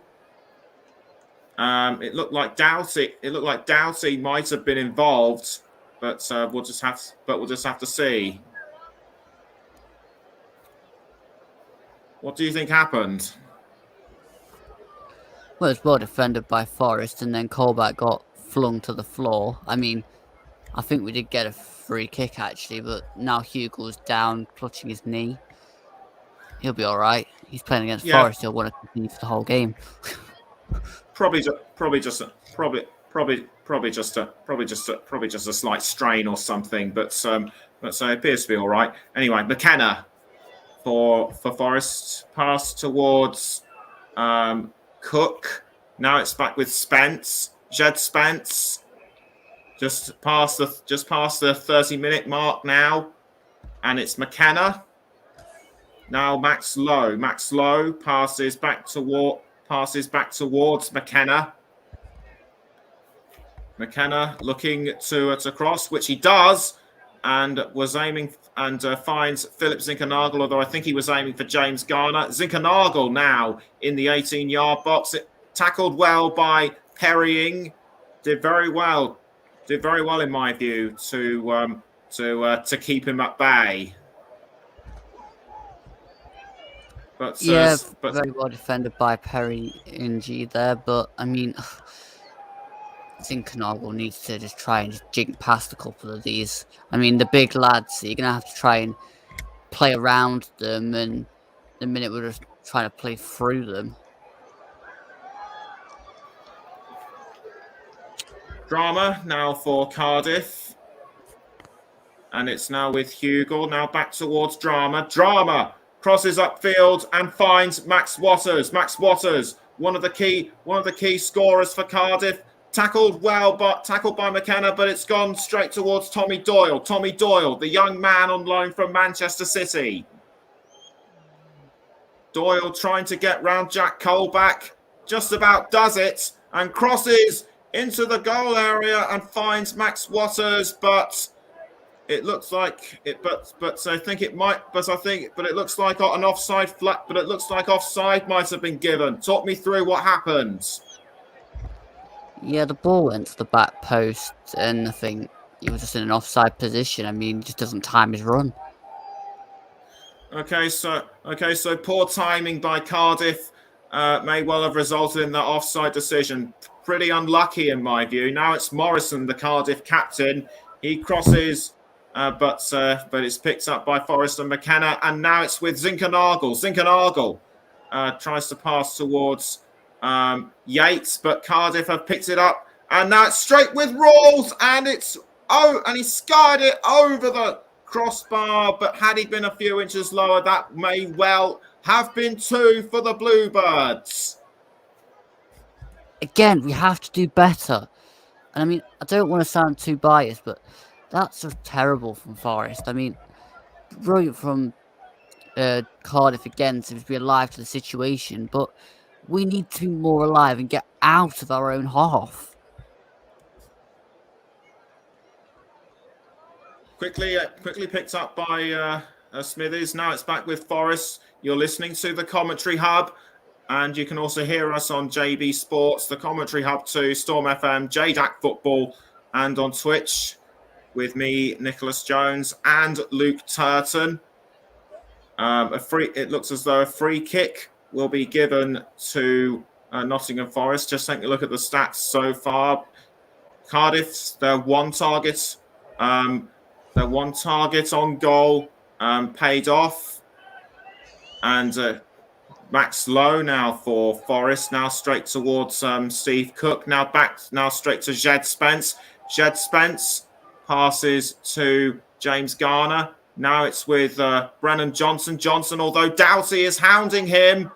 It looked like Doughty might have been involved, but we'll just have to see. What do you think happened? Well, it was well defended by Forest, and then Colback got flung to the floor. I mean, I think we did get a free kick actually, but now Hugo's down, clutching his knee. He'll be all right. He's playing against Forest. He'll want to continue for the whole game. Probably just a slight strain or something, but it appears to be all right. Anyway, McKenna for Forest, pass towards Cook. Now it's back with Spence. Jed Spence. Just past the 30-minute mark now, and it's McKenna. Now Max Lowe. Max Lowe passes back towards McKenna. McKenna looking to cross, which he does, and was aiming and finds Philip Zinkernagel, although I think he was aiming for James Garner. Zinkernagel now in the 18-yard box. It tackled well by Perrying. Did very well in my view to keep him at bay. But very well defended by Perry NG there, but I mean, Zinkernagel needs to just try and just jink past a couple of these. I mean, the big lads, you're gonna have to try and play around them, and the minute we're just trying to play through them. Drama now for Cardiff, and it's now with Hugill. Now back towards Drama. Drama crosses upfield and finds Max Waters. Max Waters, one of the key scorers for Cardiff. Tackled by McKenna, but it's gone straight towards Tommy Doyle. Tommy Doyle, the young man on loan from Manchester City. Doyle trying to get round Jack Colback, just about does it, and crosses into the goal area and finds Max Waters, but it looks like it. It looks like an offside flat. But it looks like offside might have been given. Talk me through what happened. Yeah, the ball went to the back post, and I think he was just in an offside position. I mean, he just doesn't time his run. Okay, so poor timing by Cardiff may well have resulted in that offside decision. Pretty unlucky in my view. Now it's Morrison, the Cardiff captain. He crosses, but it's picked up by Forrest and McKenna, and now it's with Zinkernagel. Zinkernagel tries to pass towards Yates, but Cardiff have picked it up, and now it's straight with Rawls, and he skied it over the crossbar, but had he been a few inches lower, that may well have been 2 for the Bluebirds. Again, we have to do better. And I mean, I don't want to sound too biased, but that's just terrible from Forest. I mean, brilliant from Cardiff again to be alive to the situation, but We need to be more alive and get out of our own half. Quickly picked up by Smithies. Now it's back with Forest. You're listening to the Commentary Hub, and you can also hear us on JB Sports, the Commentary Hub 2, Storm FM, JDAC Football, and on Twitch with me, Nicholas Jones, and Luke Turton. It looks as though a free kick will be given to Nottingham Forest. Just taking a look at the stats so far. Cardiff, their one target on goal paid off. And Max Lowe now for Forest, now straight towards Steve Cook, now straight to Jed Spence. Jed Spence passes to James Garner. Now it's with Brennan Johnson. Although Doughty is hounding him,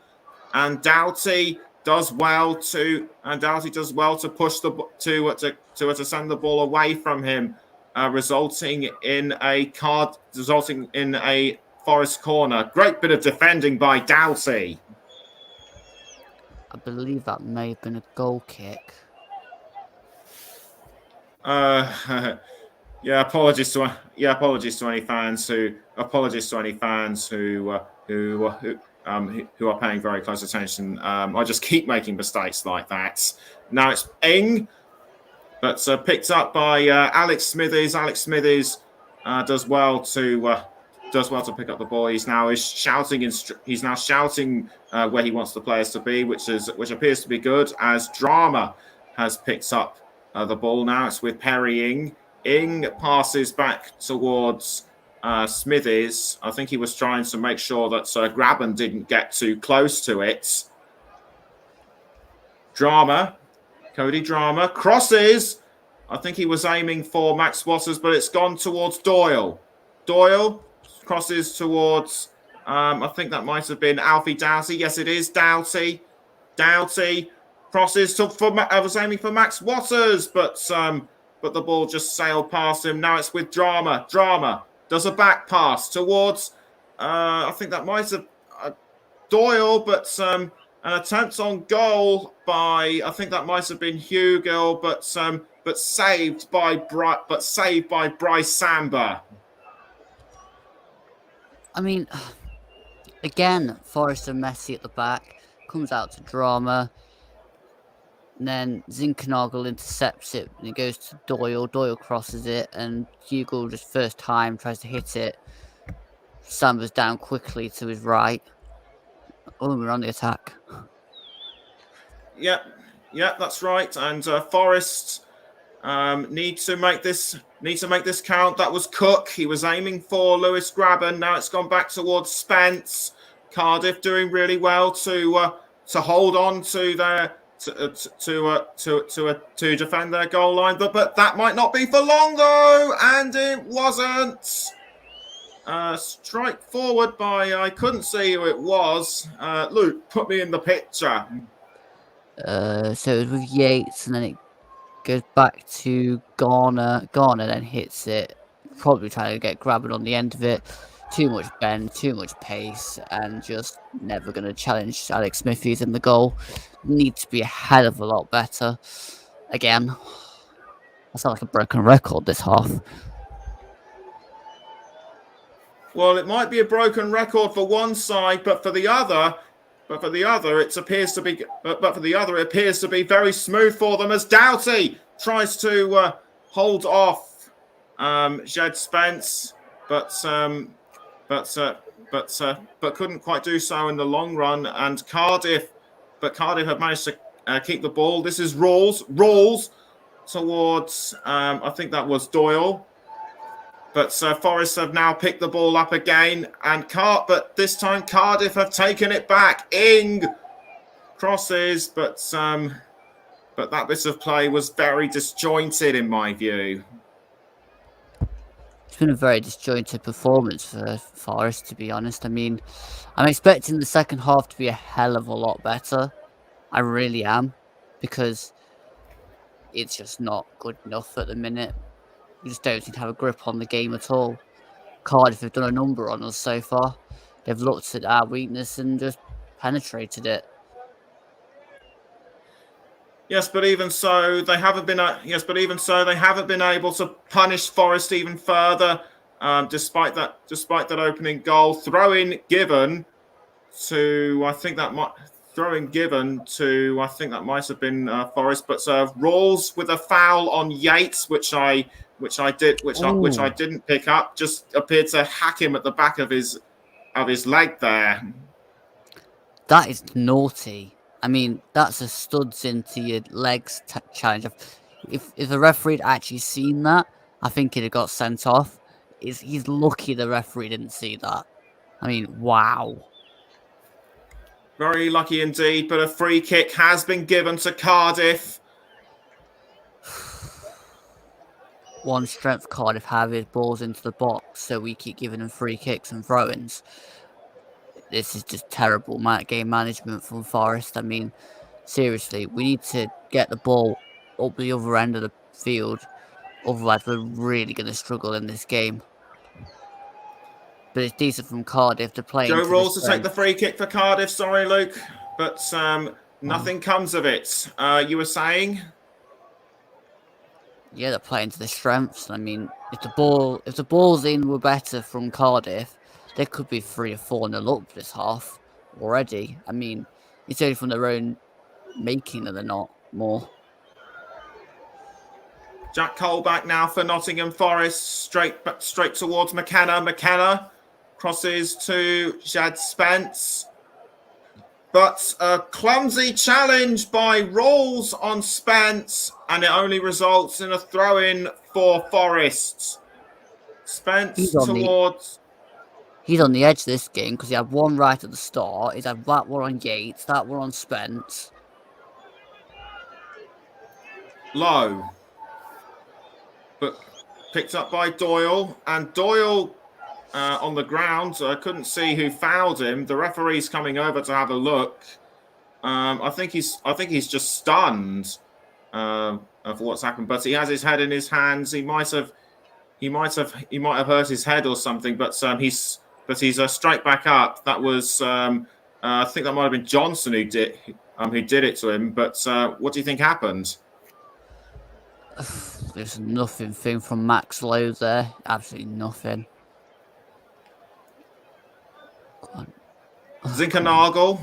and Doughty does well to push to send the ball away from him, resulting in a Forest corner. Great bit of defending by Doughty. I believe that may have been a goal kick. Apologies to any fans who are paying very close attention. I just keep making mistakes like that. Now it's Ing, but picked up by Alex Smithies. Alex Smithies does well to pick up the ball. He's now shouting where he wants the players to be, which appears to be good. As Drama has picked up the ball. Now it's with Perry Ing. Ing passes back towards Smithies. I think he was trying to make sure that Graben didn't get too close to it. Cody Drama crosses. I think he was aiming for Max Waters, but it's gone towards Doyle. Doyle crosses towards, I think that might have been Alfie Doughty. Yes, it is Doughty. Doughty crosses I was aiming for Max Waters, but the ball just sailed past him. Now it's with Drama. Drama does a back pass towards, I think that might have Doyle, but an attempt on goal by, I think that might have been Hugo, but saved by Bryce Samba. I mean, again, Forrest and Messi at the back, comes out to Drama. And then Zinkernagel intercepts it, and it goes to Doyle. Doyle crosses it, and Hugo just first time tries to hit it. Samba's down quickly to his right. Oh, we're on the attack. Yeah, that's right. And Forest need to make this count. That was Cook. He was aiming for Lewis Graben. Now it's gone back towards Spence. Cardiff doing really well to hold on to their. To defend their goal line, but that might not be for long though, and it wasn't. Strike forward by, I couldn't see who it was. Luke, put me in the picture. So it was with Yates, and then it goes back to Garner. Garner then hits it, probably trying to get Graben on the end of it. Too much bend, too much pace, and just never going to challenge Alex Smithies in the goal. Need to be a hell of a lot better. Again, I sound like a broken record this half. Well, it might be a broken record for one side, but for the other, it appears to be very smooth for them as Doughty tries to hold off Jed Spence, but couldn't quite do so in the long run. And Cardiff have managed to keep the ball. This is Rawls towards, I think that was Doyle. But Forest have now picked the ball up again, but this time Cardiff have taken it back. Ing crosses, but that bit of play was very disjointed in my view. It's been a very disjointed performance for Forest, to be honest. I mean, I'm expecting the second half to be a hell of a lot better. I really am, because it's just not good enough at the minute. We just don't seem to have a grip on the game at all. Cardiff have done a number on us so far. They've looked at our weakness and just penetrated it. Yes, but even so, they haven't been. They haven't been able to punish Forest even further, despite that opening goal. Throw-in given to I think that might have been Forest, but Rawls with a foul on Yates, which I Oh, didn't pick up, just appeared to hack him at the back of his leg there. that is naughty. I mean, that's a studs into your legs challenge. If the referee had actually seen that, I think he'd have got sent off. He's lucky the referee didn't see that. I mean, wow. Very lucky indeed, but a free kick has been given to Cardiff. One strength Cardiff have is balls into the box, so we keep giving them free kicks and throw-ins. This is just terrible game management from Forest. I mean, seriously, we need to get the ball up the other end of the field. Otherwise, we're really going to struggle in this game. But it's decent from Cardiff to play Joe into the Rawls to take strength. the free kick for Cardiff. Sorry, Luke, but nothing comes of it. You were saying? Yeah, they're playing to the strengths. I mean, if the ball's in were better from Cardiff, they could be 3 or 4-0 up this half already. I mean, it's only from their own making that they're not more. Jack Colback now for Nottingham Forest, straight towards McKenna. McKenna crosses to Jad Spence. But a clumsy challenge by Rawls on Spence, and it only results in a throw-in for Forest. Spence He's on the edge of this game because he had one right at the start. He's had that one on Yates, that one on Spence. Low. But picked up by Doyle, and Doyle on the ground. I couldn't see who fouled him. The referee's coming over to have a look. I think he's just stunned for what's happened. But he has his head in his hands. He might have hurt his head or something. But he's straight back up. That was I think that might have been Johnson who did it to him. But what do you think happened? There's nothing thing from Max Lowe there. Absolutely nothing. Zinkernagel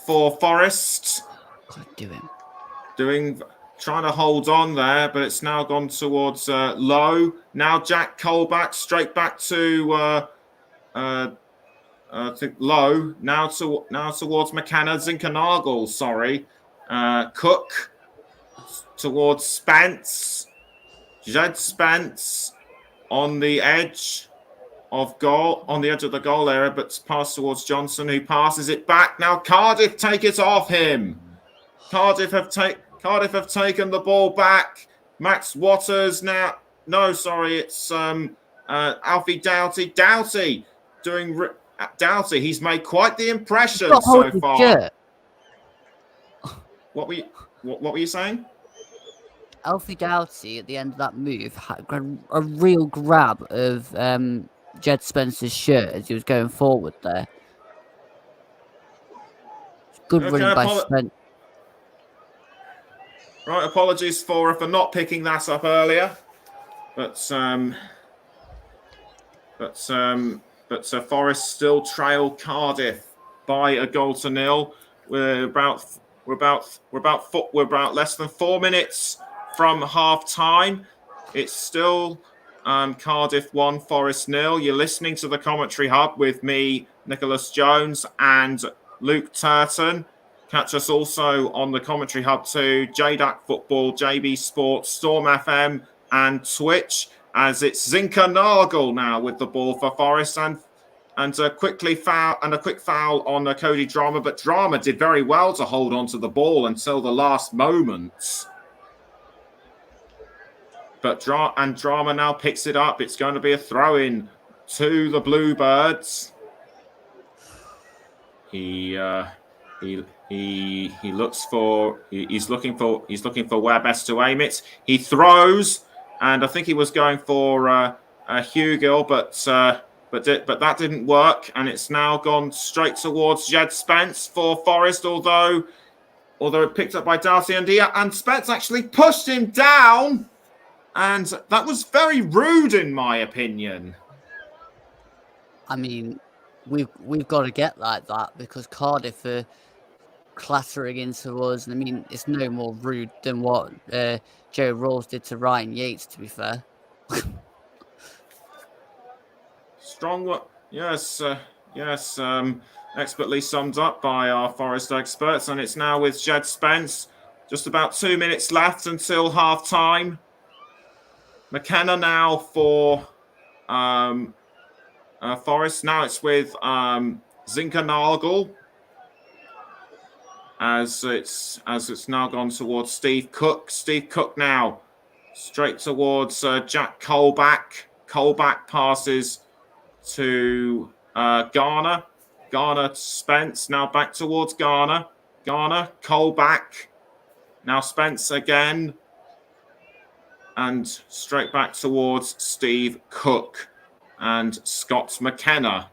for Forest. Gotta do him. Trying to hold on there, but it's now gone towards Lowe. Now Jack Colback straight back to Lowe. Now towards McKenna. Zinkernagel, sorry. Cook towards Spence. Jed Spence on the edge of the goal area, but pass towards Johnson, who passes it back. Now Cardiff take it off him. Cardiff have taken the ball back. Max Waters now. No, sorry, it's Alfie Doughty. Doughty. He's made quite the impression so far. Shirt. What were you saying? Alfie Doughty at the end of that move had a real grab of Jed Spence's shirt as he was going forward there. Good running by Spence. Right, apologies for not picking that up earlier, but Forest still trail Cardiff by a goal to nil. We're about less than 4 minutes from half time. It's still Cardiff 1, Forest 0. You're listening to the Commentary Hub with me, Nicholas Jones, and Luke Turton. Catch us also on the Commentary Hub too, JDAC Football, JB Sports, Storm FM, and Twitch. As it's Zinkernagel now with the ball for Forest, and a quick foul on Cody Drama, but Drama did very well to hold on to the ball until the last moments. But Drama now picks it up. It's going to be a throw-in to the Bluebirds. He's looking for where best to aim it. He throws, and I think he was going for Hugill, but that didn't work, and it's now gone straight towards Jed Spence for Forest. Although although picked up by Darcy and Spence actually pushed him down. And that was very rude, in my opinion. I mean, we've got to get like that because Cardiff are clattering into us. And I mean, it's no more rude than what Joe Rawls did to Ryan Yates, to be fair. Strong one. Yes, yes. Expertly summed up by our Forest experts. And it's now with Jed Spence. Just about 2 minutes left until half-time. McKenna now for Forest. Now it's with Zinkernagel. As it's now gone towards Steve Cook. Steve Cook now straight towards Jack Colback. Colback passes to Garner. Garner, Spence. Now back towards Garner. Garner, Colback. Now Spence again. And straight back towards Steve Cook and Scott McKenna.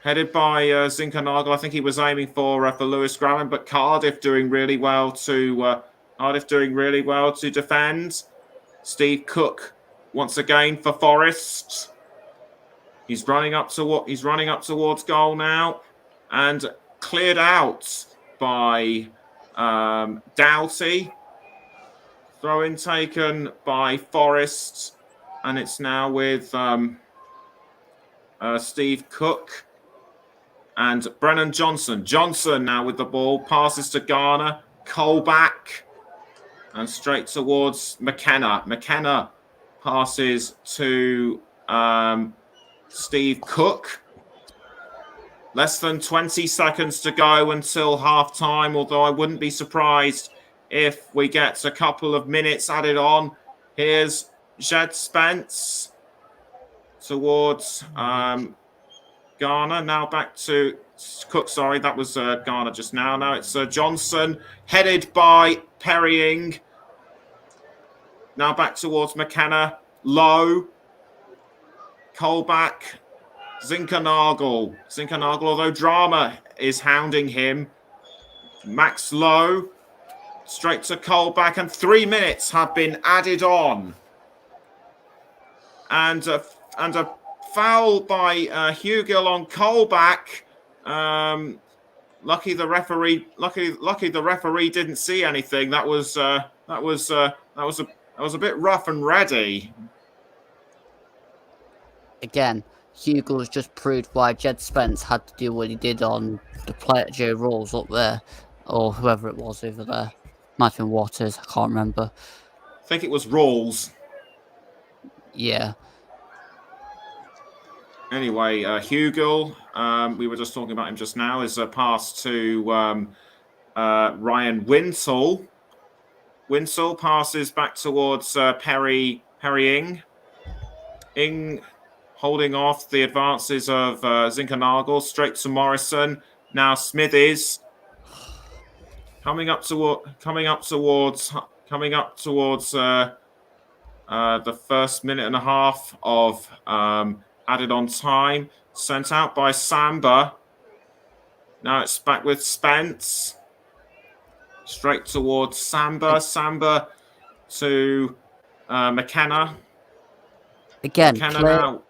Headed by Zinkernagel. I think he was aiming for Lewis Graham, but Cardiff doing really well to defend. Steve Cook once again for Forest. He's running up towards goal now, and cleared out by Doughty. Throw-in taken by Forest, and it's now with Steve Cook and Brennan Johnson. Johnson now with the ball, passes to Garner, Colback, and straight towards McKenna. McKenna passes to Steve Cook. Less than 20 seconds to go until half-time, although I wouldn't be surprised if we get a couple of minutes added on. Here's Jed Spence towards Garner. Now back to Cook. Sorry, that was Garner just now. Now it's Johnson, headed by Perrying. Now back towards McKenna. Low. Colback. Zinkernagel. Zinkernagel, although Drama is hounding him. Max Low. Straight to Colback, and 3 minutes have been added on. And a foul by Hugill on Colback. Lucky the referee didn't see anything. That was a bit rough and ready. Again, Hugill's just proved why Jed Spence had to do what he did on the player Joe Rawls up there, or whoever it was over there. Might have been Waters, I can't remember. I think it was Rawls. Yeah. Anyway, Hugill, we were just talking about him just now, is a pass to Ryan Winsell. Winsell passes back towards Perrying. Ing holding off the advances of Zinkernagel, straight to Morrison. Now Smithies coming up towards the first minute and a half of added on time. Sent out by Samba. Now it's back with Spence. Straight towards Samba. Samba to McKenna. Again, McKenna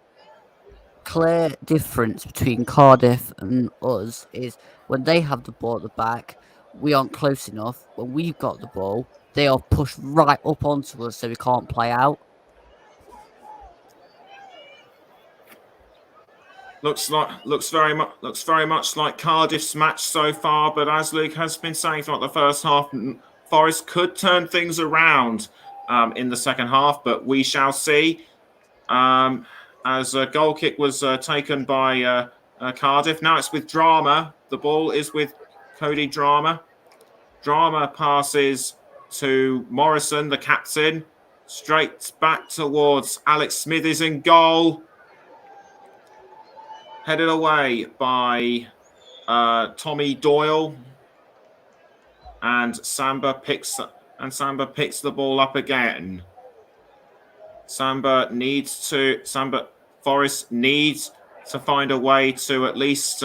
clear difference between Cardiff and us is when they have the ball at the back, we aren't close enough. When we've got the ball, they are pushed right up onto us, so we can't play out. Looks very much like Cardiff's match so far. But as Luke has been saying throughout the first half, Forest could turn things around in the second half. But we shall see. As a goal kick was taken by Cardiff. Now it's with Drama. The ball is with Cody Drama. Drama passes to Morrison, the captain. Straight back towards Alex Smithies in goal. Headed away by Tommy Doyle. And Samba picks the ball up again. Forest needs to find a way to at least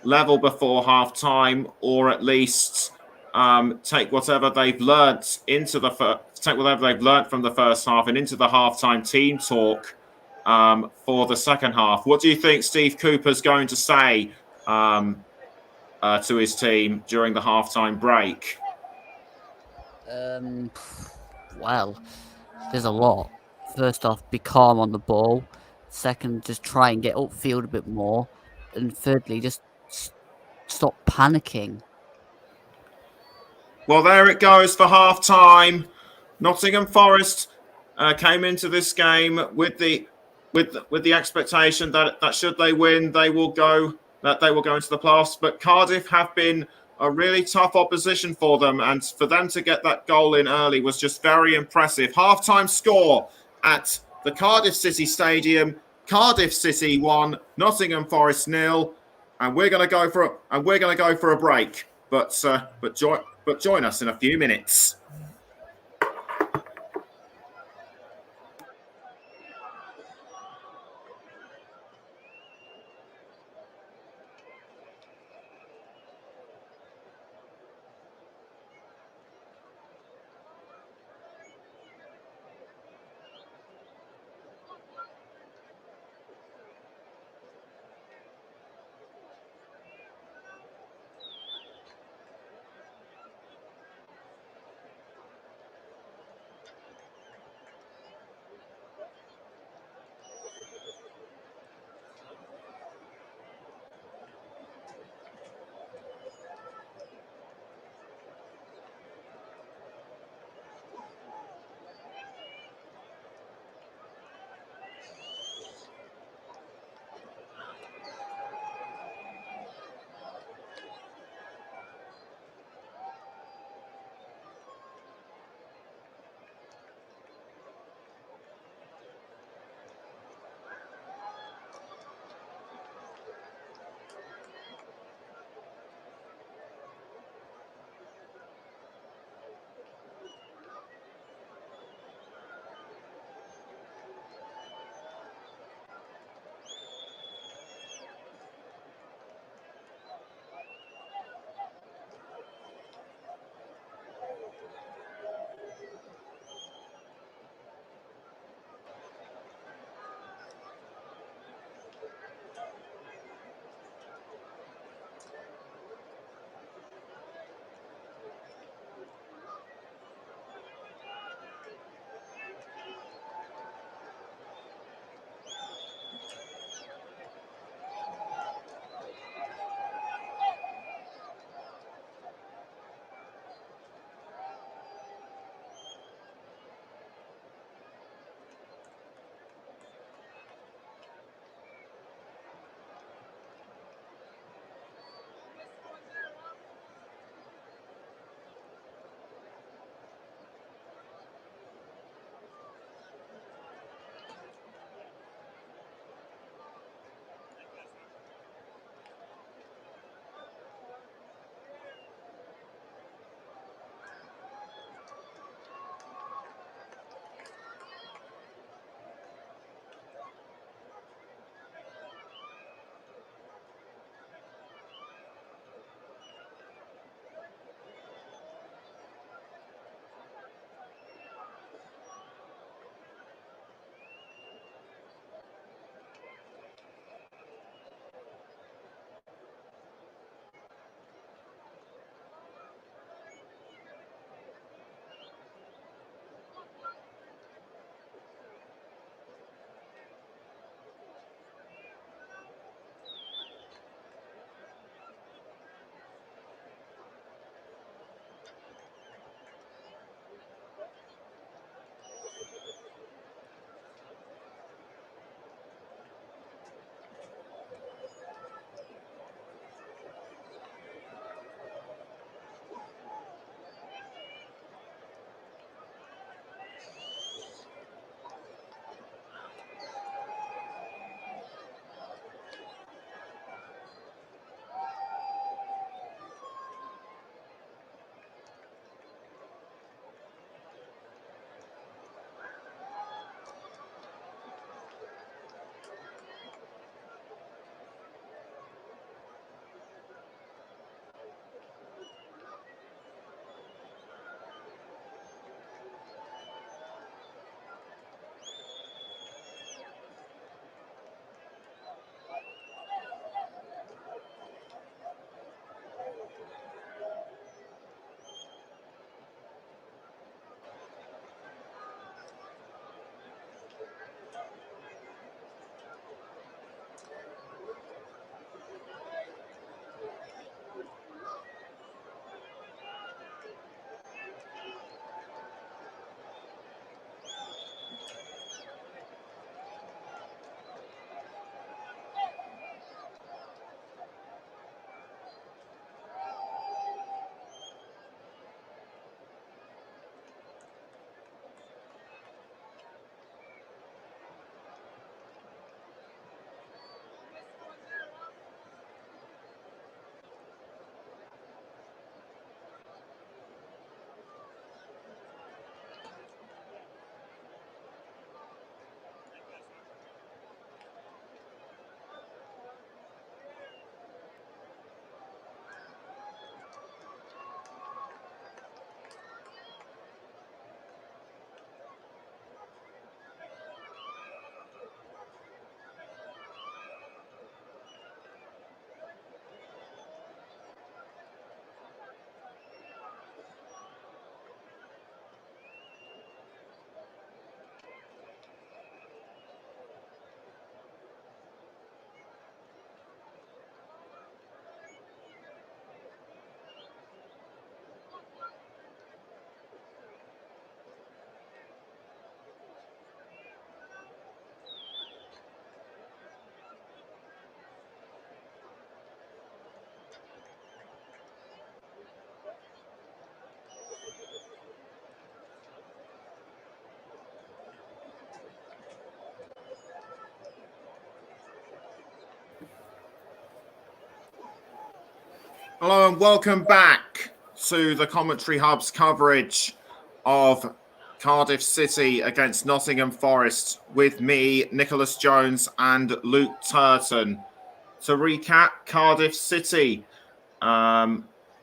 level before half time, or at least take whatever they've learnt into the take whatever they've learnt from the first half and into the halftime team talk for the second half. What do you think Steve Cooper's going to say to his team during the halftime break? Well, there's a lot. First off, be calm on the ball. Second, just try and get upfield a bit more. And thirdly, just stop panicking. Well, there it goes for half time. Nottingham Forest came into this game with the expectation that should they win, they will go into the playoffs. But Cardiff have been a really tough opposition for them, and for them to get that goal in early was just very impressive. Half-time score at the Cardiff City Stadium: Cardiff City 1, Nottingham Forest 0. And we're going to go for a break. But join us in a few minutes. Hello and welcome back to the Commentary Hub's coverage of Cardiff City against Nottingham Forest with me, Nicholas Jones, and Luke Turton. To recap, Cardiff City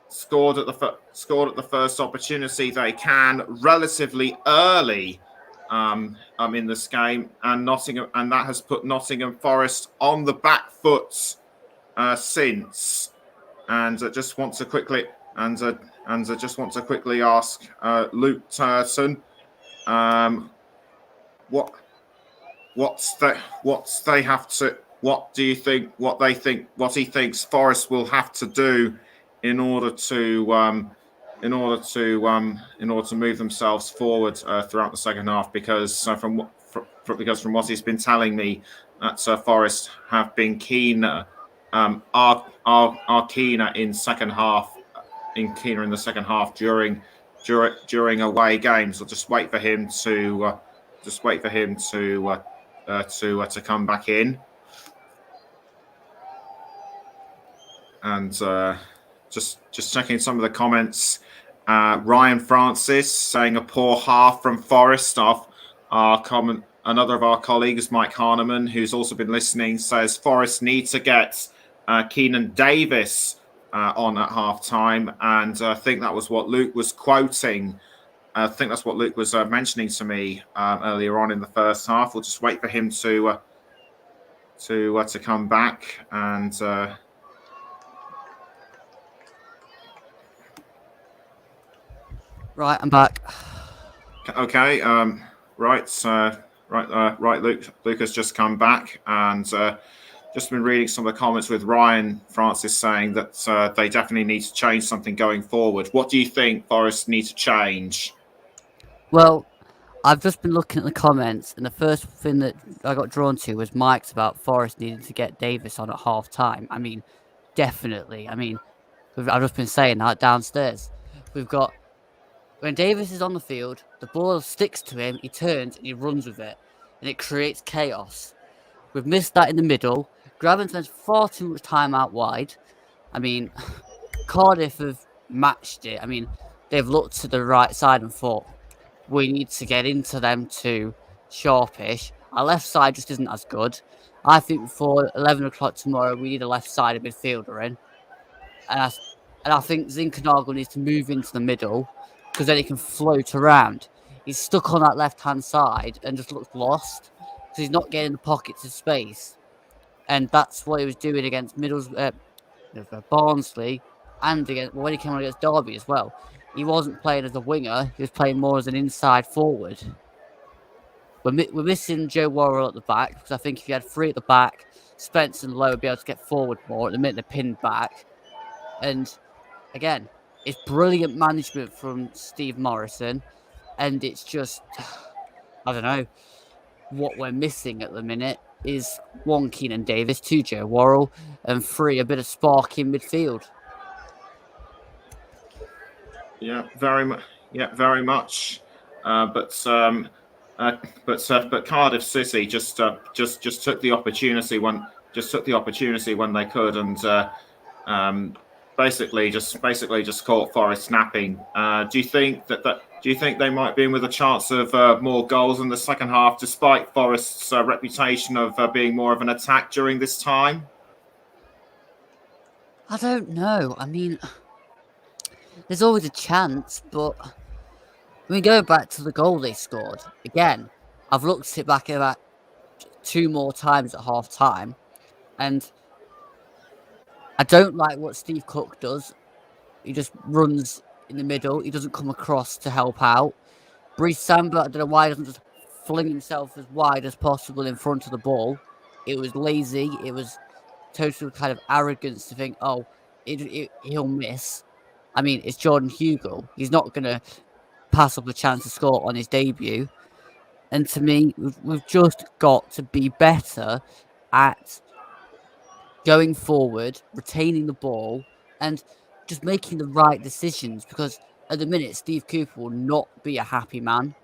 scored at the first opportunity they can relatively early in this game, and that has put Nottingham Forest on the back foot since. And I just want to quickly ask Luke Turton, what he thinks Forest will have to do in order to move themselves forward throughout the second half, because from what he's been telling me, that Forest have been keener. Are keener in second half, in the second half during away games. I'll just wait for him to come back in, and just checking some of the comments. Ryan Francis saying a poor half from Forest. Another of our colleagues, Mike Harneman, who's also been listening, says Forest need to get Keenan Davis on at half time, and I think that was what Luke was quoting. I think that's what Luke was mentioning to me earlier on in the first half. We'll just wait for him to come back, and Right, I'm back. Okay. Right. Luke has just come back, and just been reading some of the comments with Ryan Francis saying that they definitely need to change something going forward. What do you think Forest need to change? Well, I've just been looking at the comments, and the first thing that I got drawn to was Mike's about Forest needing to get Davis on at half time. I mean, definitely. I mean, I've just been saying that downstairs. We've got, when Davis is on the field, the ball sticks to him, he turns and he runs with it, and it creates chaos. We've missed that in the middle. Graven spends far too much time out wide. I mean, Cardiff have matched it. I mean, they've looked to the right side and thought, we need to get into them too sharpish. Our left side just isn't as good. I think before 11 o'clock tomorrow, we need a left-sided midfielder in. And I think Zinkernagel needs to move into the middle, because then he can float around. He's stuck on that left-hand side and just looks lost, because he's not getting the pockets of space. And that's what he was doing against Barnsley, and when he came on against Derby as well. He wasn't playing as a winger, he was playing more as an inside forward. We're missing Joe Worrell at the back, because I think if you had three at the back, Spence and Lowe would be able to get forward more. At the minute, they're pinned back. And again, it's brilliant management from Steve Morrison, and it's just, I don't know, what we're missing at the minute is 1, Keenan Davis, 2, Joe Worrell, and 3, a bit of spark in midfield. Yeah, very much. But Cardiff City just took the opportunity when they could, and basically just caught Forest napping. Do you think they might be in with a chance of more goals in the second half, despite Forest's reputation of being more of an attack during this time? I don't know. I mean, there's always a chance, but when we go back to the goal they scored, again, I've looked at it back about 2 more times at half time, and I don't like what Steve Cook does. He just runs in the middle. He doesn't come across to help out. Brees Samba, I don't know why he doesn't just fling himself as wide as possible in front of the ball. It was lazy. It was total kind of arrogance to think, oh, he'll miss. I mean, it's Jordan Hugo. He's not going to pass up a chance to score on his debut. And to me, we've just got to be better at going forward, retaining the ball, and just making the right decisions, because at the minute, Steve Cooper will not be a happy man.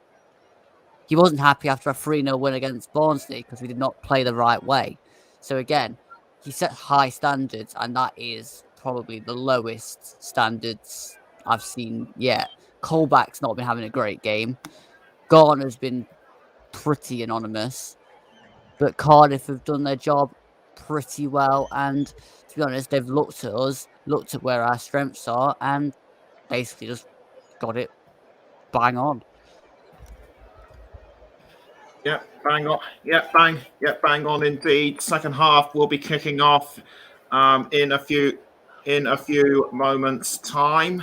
He wasn't happy after a 3-0 win against Barnsley because we did not play the right way. So again, he set high standards, and that is probably the lowest standards I've seen yet. Colback's not been having a great game. Garner's been pretty anonymous. But Cardiff have done their job pretty well. And to be honest, they've looked at us, looked at where our strengths are, and basically just got it bang on. Yeah, bang on. Yeah, bang on indeed. Second half will be kicking off in a few moments' time.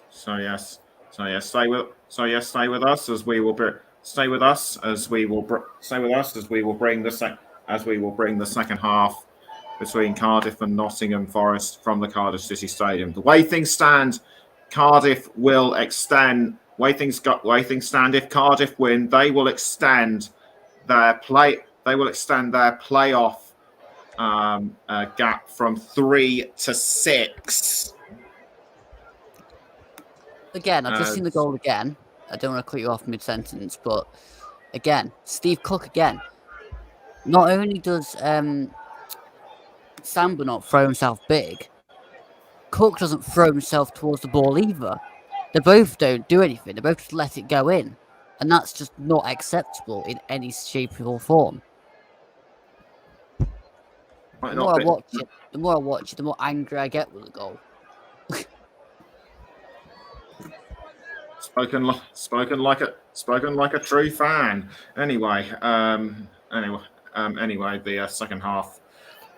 So yes. Stay with us as we will bring the second half between Cardiff and Nottingham Forest from the Cardiff City Stadium. The way things stand, Cardiff will extend. If Cardiff win, they will extend their playoff gap from 3 to 6. Again, I've just seen the goal again. I don't want to cut you off mid-sentence, but again, Steve Cook again. Not only does Samba not throw himself big, Cook doesn't throw himself towards the ball either. They both don't do anything. They both just let it go in. And that's just not acceptable in any shape or form. The more I watch it, the more angry I get with the goal. Spoken like a true fan. Anyway, the second half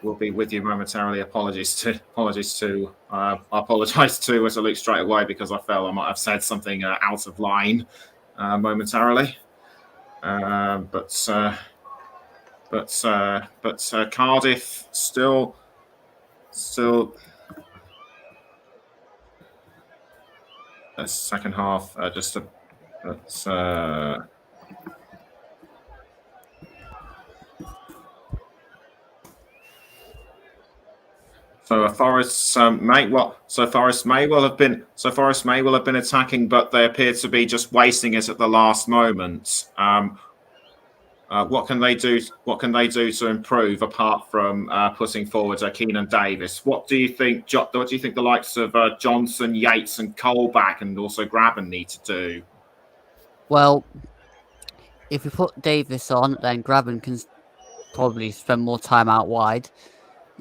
will be with you momentarily. I apologise to Luke straight away because I felt I might have said something out of line momentarily. But Cardiff still. Second half, Forest may well have been attacking, but they appear to be just wasting it at the last moment. What can they do? What can they do to improve apart from putting forward Keenan Davis? What do you think? What do you think the likes of Johnson, Yates, and Colback, and also Graben need to do? Well, if we put Davis on, then Graben can probably spend more time out wide.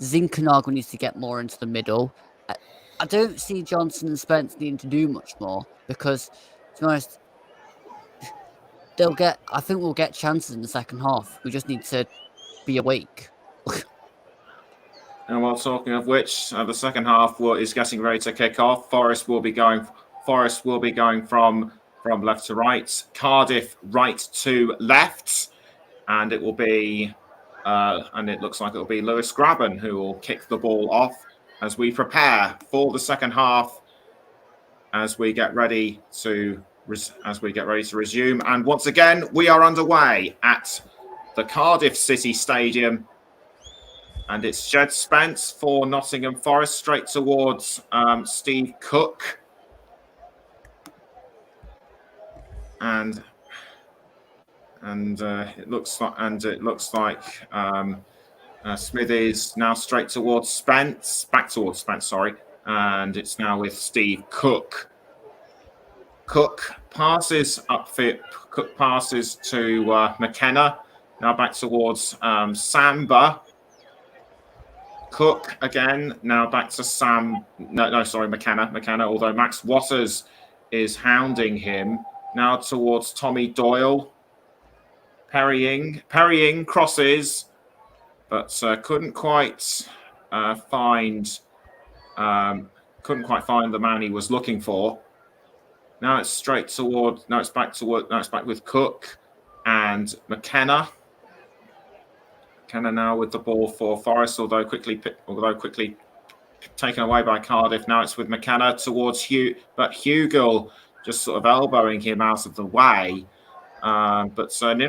Zinkernagel needs to get more into the middle. I don't see Johnson and Spence needing to do much more because, to be honest, I think we'll get chances in the second half. We just need to be awake. And while talking of which, the second half is getting ready to kick off. Forest will be going from left to right. Cardiff right to left, and it will be. And it looks like it will be Lewis Graben who will kick the ball off as we prepare for the second half. As we get ready to resume, and once again we are underway at the Cardiff City Stadium, and it's Jed Spence for Nottingham Forest straight towards Steve Cook, and it looks like Smithies now straight towards Spence, back towards Spence, sorry, and it's now with Steve Cook. Cook passes upfield. Cook passes to McKenna. Now back towards Samba. Cook again. Now back to McKenna. Although Max Waters is hounding him. Now towards Tommy Doyle. Perrying crosses, but couldn't quite find the man he was looking for. Now it's back with Cook and McKenna. McKenna now with the ball for Forest, although quickly taken away by Cardiff. Now it's with McKenna towards Hugh, but Hugel just sort of elbowing him out of the way. Less than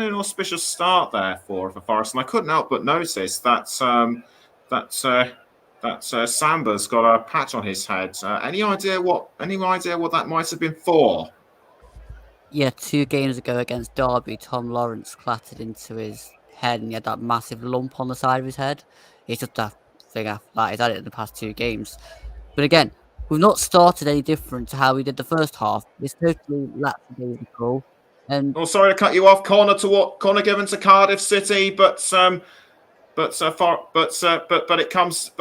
an auspicious start there for Forest, and I couldn't help but notice that Samba's got a patch on his head. Any idea what that might have been for? Yeah, 2 games ago against Derby, Tom Lawrence clattered into his head and he had that massive lump on the side of his head. It's just a thing after that. He's had it in the past 2 games. But again, we've not started any different to how we did the first half. It's totally lackadaisical. And Oh, sorry to cut you off. Corner given to Cardiff City, but it comes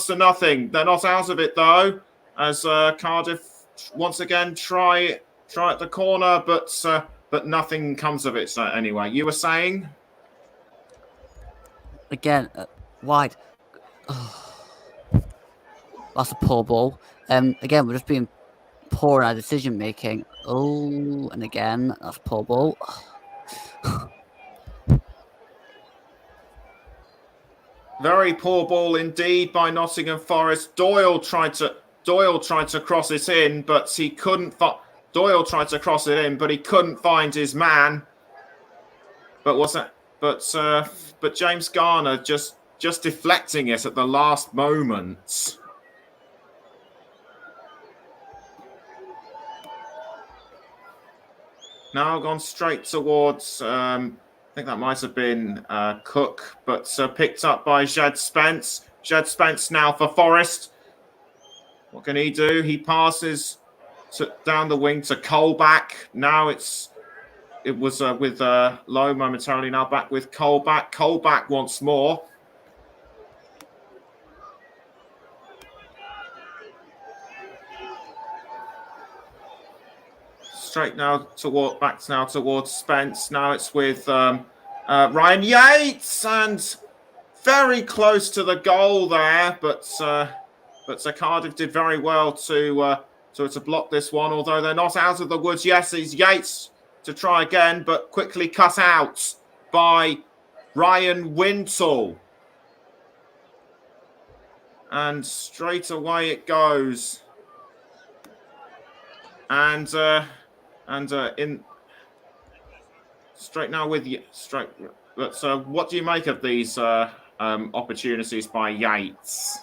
to nothing. They're not out of it though, as Cardiff once again try at the corner, but nothing comes of it. So anyway, you were saying? again, wide. That's a poor ball. Again, we're just being poor in our decision making. Oh, and again, that's poor ball. Very poor ball indeed by Nottingham Forest. Doyle tried to cross it in, but he couldn't. Doyle tried to cross it in, but he couldn't find his man. But James Garner just deflecting it at the last moment. Now gone straight towards. I think that might have been Cook, but picked up by Jed Spence. Jed Spence now for Forest. What can he do? He passes down the wing to Colback. Now it was with Lowe momentarily. Now back with Colback. Colback once more. Straight now towards Spence. Now it's with Ryan Yates, and very close to the goal there, but Cardiff did very well to block this one. Although they're not out of the woods. Yes, it's Yates to try again, but quickly cut out by Ryan Wintle, and straight away it goes. In straight now with straight. But what do you make of these opportunities by Yates?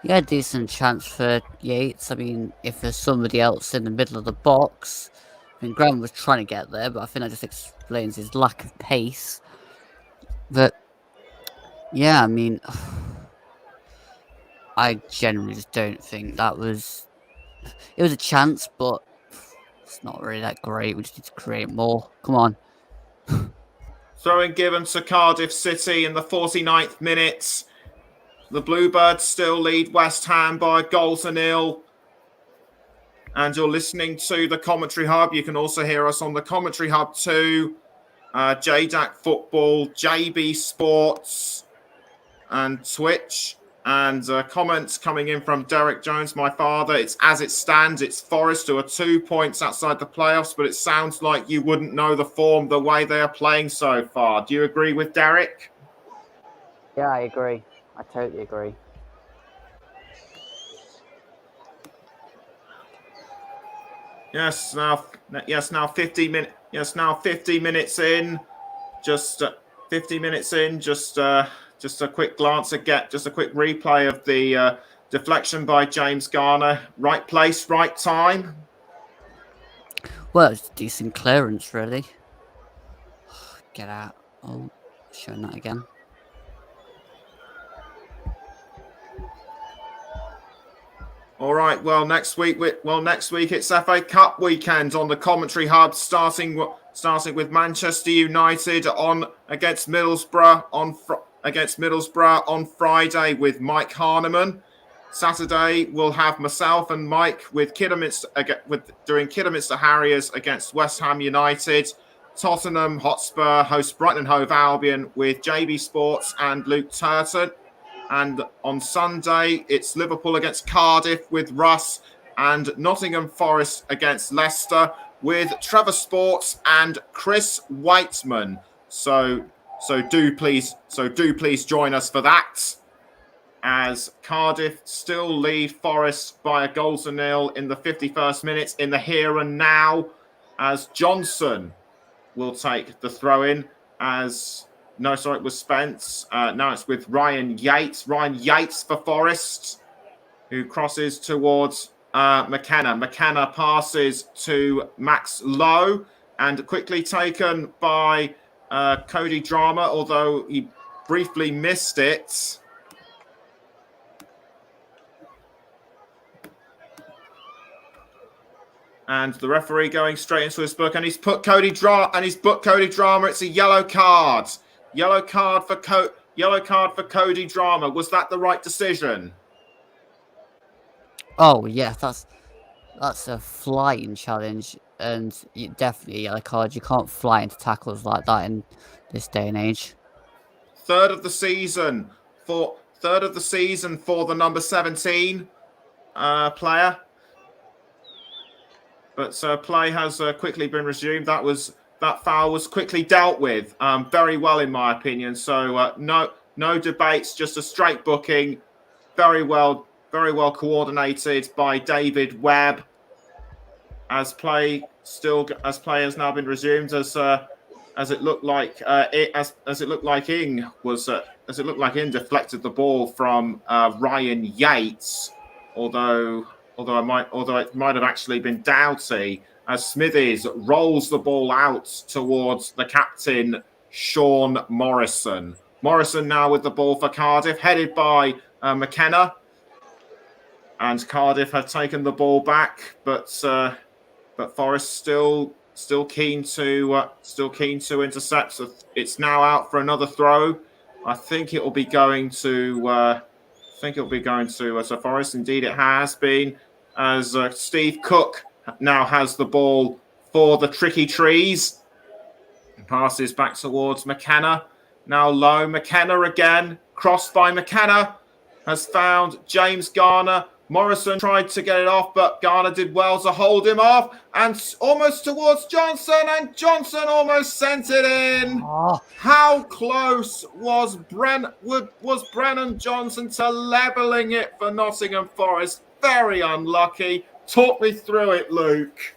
Yeah, decent chance for Yates. I mean, if there's somebody else in the middle of the box, I mean, Graham was trying to get there, but I think that just explains his lack of pace. But yeah, I mean, I generally just don't think that was. It was a chance, but it's not really that great. We just need to create more. Come on. Throwing given to Cardiff City in the 49th minute. The Bluebirds still lead West Ham by 1-0. And you're listening to the Commentary Hub. You can also hear us on the Commentary Hub too. JDAC Football, JB Sports, and Twitch. And comments coming in from Derek Jones, my father. It's as it stands. It's Forest who are 2 points outside the playoffs, but it sounds like you wouldn't know the form the way they are playing so far. Do you agree with Derek? Yeah, I agree. I totally agree. Yes, now 50 minutes. Yes, now 50 minutes in. Just 50 minutes in. Just a quick glance just a quick replay of the deflection by James Garner. Right place, right time. Well, it's a decent clearance, really. Get out. Oh, showing that again. All right. Well, next week it's FA Cup weekend on the Commentary Hub, starting with Manchester United against Middlesbrough on Friday with Mike Harneman. Saturday we'll have myself and Mike with doing Kidderminster Harriers against West Ham United. Tottenham Hotspur host Brighton and Hove Albion with JB Sports and Luke Turton. And on Sunday, it's Liverpool against Cardiff with Russ, and Nottingham Forest against Leicester with Trevor Sports and Chris Whiteman. So do please join us for that, as Cardiff still lead Forest by 1-0 in the 51st minute in the here and now, as Johnson will take the throw in, as No, sorry, it was Spence. Now it's with Ryan Yates. Ryan Yates for Forest, who crosses towards McKenna. McKenna passes to Max Lowe and quickly taken by Cody Drama, although he briefly missed it. And the referee going straight into his book, and he's put Cody Drama. It's a yellow card. Yellow card for Cody Drama. Was that the right decision? Oh yeah, that's a flying challenge, and definitely a yellow card. You can't fly into tackles like that in this day and age. Third of the season for the number 17 player. But play has quickly been resumed. That foul was quickly dealt with very well, in my opinion. So no debates, just a straight booking. Very well coordinated by David Webb. As play has now been resumed, as it looked like Ing deflected the ball from Ryan Yates, although it might have actually been Doughty, as Smithies rolls the ball out towards the captain, Sean Morrison. Morrison now with the ball for Cardiff, headed by McKenna. And Cardiff have taken the ball back, but Forest still keen to intercept. So it's now out for another throw. I think it will be going to Forest. Indeed, it has been, as Steve Cook now has the ball for the Tricky Trees. Passes back towards McKenna. Now low. McKenna again. Crossed by McKenna. Has found James Garner. Morrison tried to get it off, but Garner did well to hold him off. And almost towards Johnson. And Johnson almost sent it in. Oh. How close was Brennan Johnson to levelling it for Nottingham Forest? Very unlucky. Talk me through it, Luke.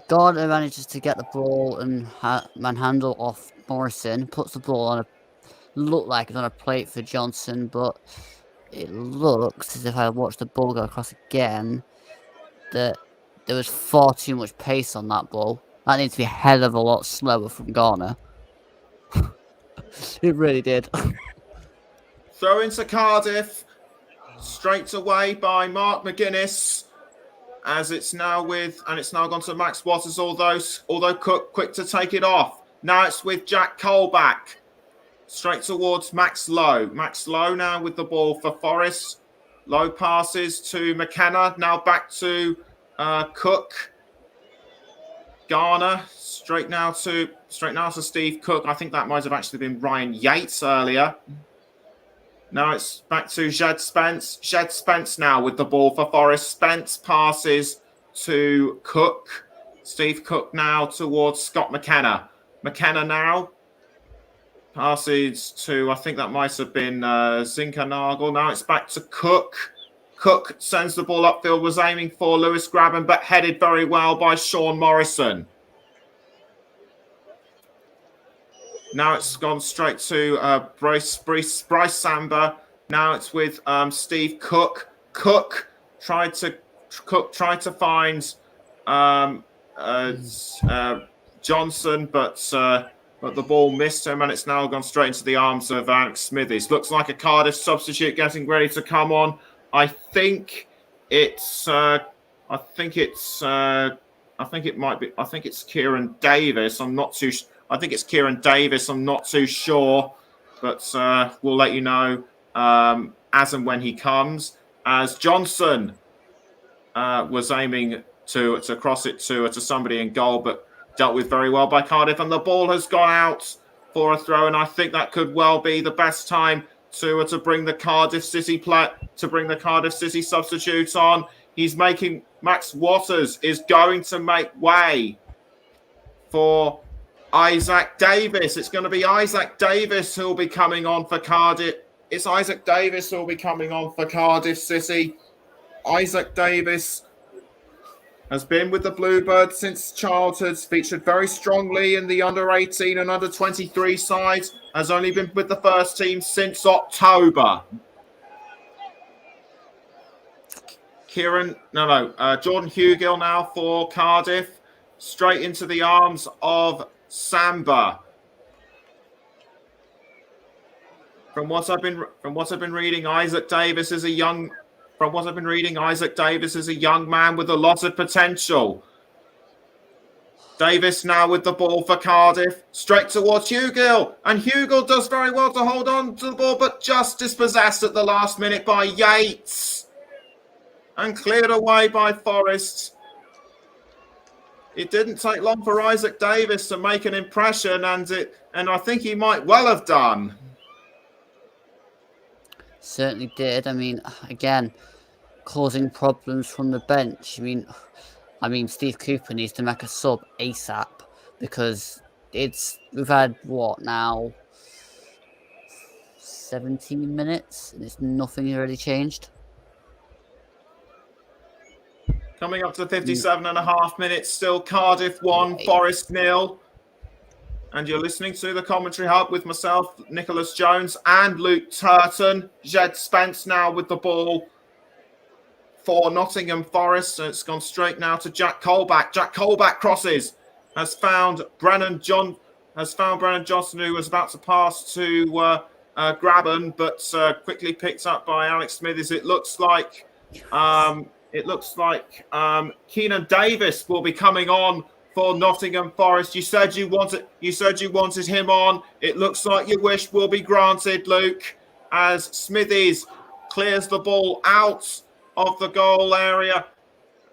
Garner manages to get the ball and manhandle off Morrison. Puts the ball on looked like it's on a plate for Johnson, but it looks as if I watched the ball go across again, that there was far too much pace on that ball. That needs to be a hell of a lot slower from Garner. It really did. Throw into Cardiff, straight away by Mark McGuinness, as it's now gone to Max Waters, although Cook quick to take it off. Now it's with Jack Colback. Straight towards Max Lowe. Max Lowe now with the ball for Forest. Lowe passes to McKenna. Now back to Cook. Garner straight now to Steve Cook. I think that might have actually been Ryan Yates earlier. Now it's back to Jed Spence. Jed Spence now with the ball for Forest. Spence passes to Cook. Steve Cook now towards Scott McKenna. McKenna now passes to, I think that might have been Zinkernagel. Now it's back to Cook. Cook sends the ball upfield, was aiming for Lewis Grabban, but headed very well by Sean Morrison. Now it's gone straight to Bryce Samba. Now it's with Steve Cook. Cook tried to find Johnson, but the ball missed him, and it's now gone straight into the arms of Alex Smithies. Looks like a Cardiff substitute getting ready to come on. I think it's Kieran Davis. I think it's Kieran Davis. I'm not too sure, but we'll let you know as and when he comes. As Johnson was aiming to cross it to somebody in goal, but dealt with very well by Cardiff, and the ball has gone out for a throw, and I think that could well be the best time to bring the Cardiff City substitutes on. Max Waters is going to make way for Isaac Davis. It's going to be Isaac Davis who will be coming on for Cardiff. It's Isaac Davis who will be coming on for Cardiff City. Isaac Davis has been with the Bluebirds since childhood, featured very strongly in the under-18 and under-23 sides, has only been with the first team since October. Jordan Hugill now for Cardiff, straight into the arms of Samba. From what I've been reading, Isaac Davis is a young man with a lot of potential. Davis now with the ball for Cardiff, straight towards Hugill, and Hugill does very well to hold on to the ball, but just dispossessed at the last minute by Yates and cleared away by Forest. It didn't take long for Isaac Davis to make an impression, and I think he might well have done. Certainly did. I mean, again, causing problems from the bench. I mean, Steve Cooper needs to make a sub ASAP, because we've had what now, 17 minutes, and it's nothing really changed. Coming up to 57.5 minutes, still Cardiff 1, Forest 0. And you're listening to the Commentary Hub with myself, Nicholas Jones, and Luke Turton. Jed Spence now with the ball for Nottingham Forest. And it's gone straight now to Jack Colback. Jack Colback crosses, has found Brennan Johnson, who was about to pass to Graben, but quickly picked up by Alex Smithers. It looks like Keenan Davis will be coming on for Nottingham Forest. You said you wanted him on. It looks like your wish will be granted, Luke, as Smithies clears the ball out of the goal area,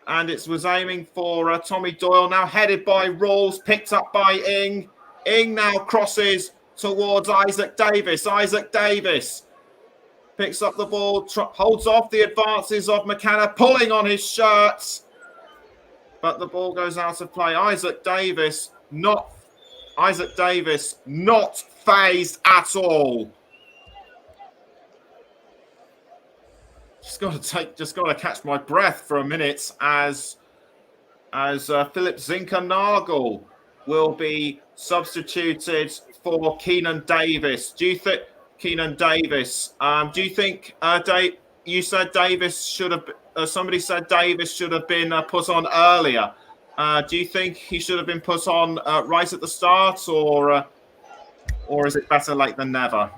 and it was aiming for Tommy Doyle, now headed by Rawls, picked up by Ing. Ing now crosses towards Isaac Davis. Isaac Davis picks up the ball, holds off the advances of McKenna, pulling on his shirt, but the ball goes out of play. Isaac Davis not phased at all. Just got to catch my breath for a minute as Philip Zinkernagel will be substituted for Keenan Davis. Do you think Keenan Davis? Do you think Dave? You said Davis should have. Somebody said Davis should have been put on earlier. Do you think he should have been put on right at the start, or is it better late than never?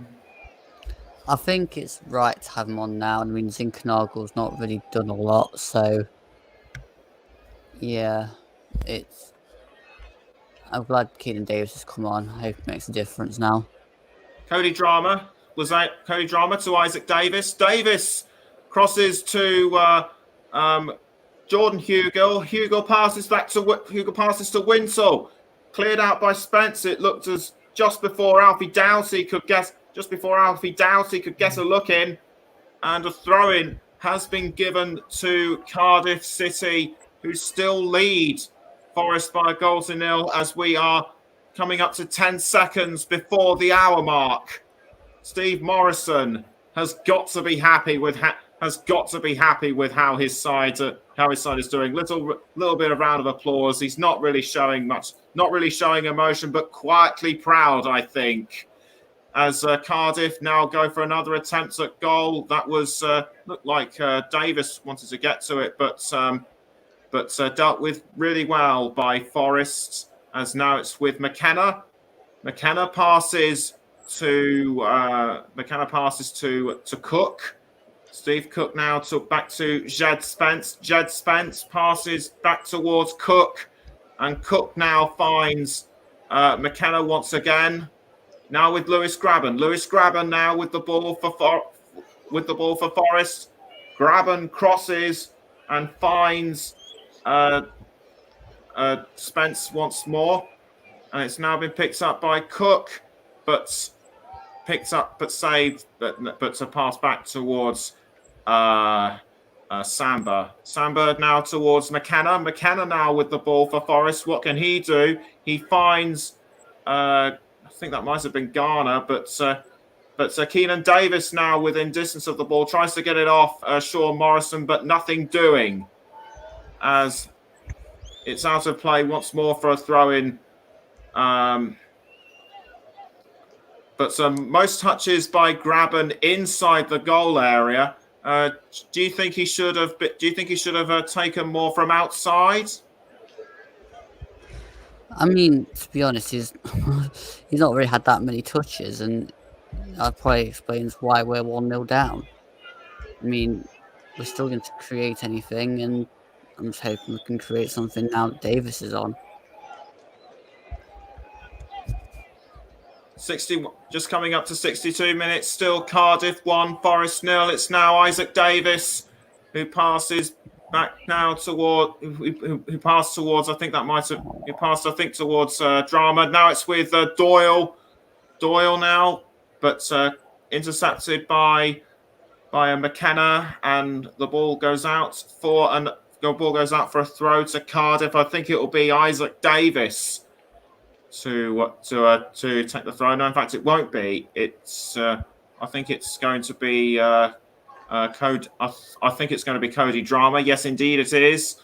I think it's right to have him on now. I mean, Zinkernagel's not really done a lot, so yeah, I'm glad Keenan Davis has come on. I hope it makes a difference now. Cody Drama to Isaac Davis. Davis crosses to Jordan Hugill. Hugill passes to Winsell. Cleared out by Spence. It looked as just before Alfie Doughty could get a look in, and a throw-in has been given to Cardiff City, who still lead Forest by a goal to nil as we are coming up to 10 seconds before the hour mark. Steve Morrison has got to be happy with how his side is doing. Little bit of round of applause. He's not really showing emotion, but quietly proud, I think. As Cardiff now go for another attempt at goal. That was looked like Davis wanted to get to it, but dealt with really well by Forest. As now it's with McKenna. McKenna passes to Cook. Steve Cook now back to Jed Spence. Jed Spence passes back towards Cook, and Cook now finds McKenna once again. Now with Lewis Graben. Lewis Graben now with the ball for Forest. Graben crosses and finds Spence once more, and it's now been picked up by Cook, but saved, but to pass back towards Samba. Samba now towards McKenna. McKenna now with the ball for Forest. What can he do? He finds. I think that might have been Garner, but Keenan Davis now within distance of the ball, tries to get it off Sean Morrison, but nothing doing. As it's out of play once more for a throw-in. But most touches by Graben inside the goal area. Do you think he should have? Do you think he should have taken more from outside? I mean, to be honest, he's not really had that many touches, and that probably explains why we're 1-0 down. I mean, we're still going to create anything, and I'm just hoping we can create something now that Davis is on. 60, just coming up to 62 minutes. Still Cardiff 1, Forest 0. It's now Isaac Davis who passes back now toward who passed towards. I think that might have he passed. I think towards Drama. Now it's with Doyle. Doyle now, but intercepted by McKenna, and the ball goes out for a throw to Cardiff. I think it will be Isaac Davis to take the throw. No, in fact, it won't be. It's I think it's going to be Code. I think it's going to be Cody Drama. Yes, indeed, it is.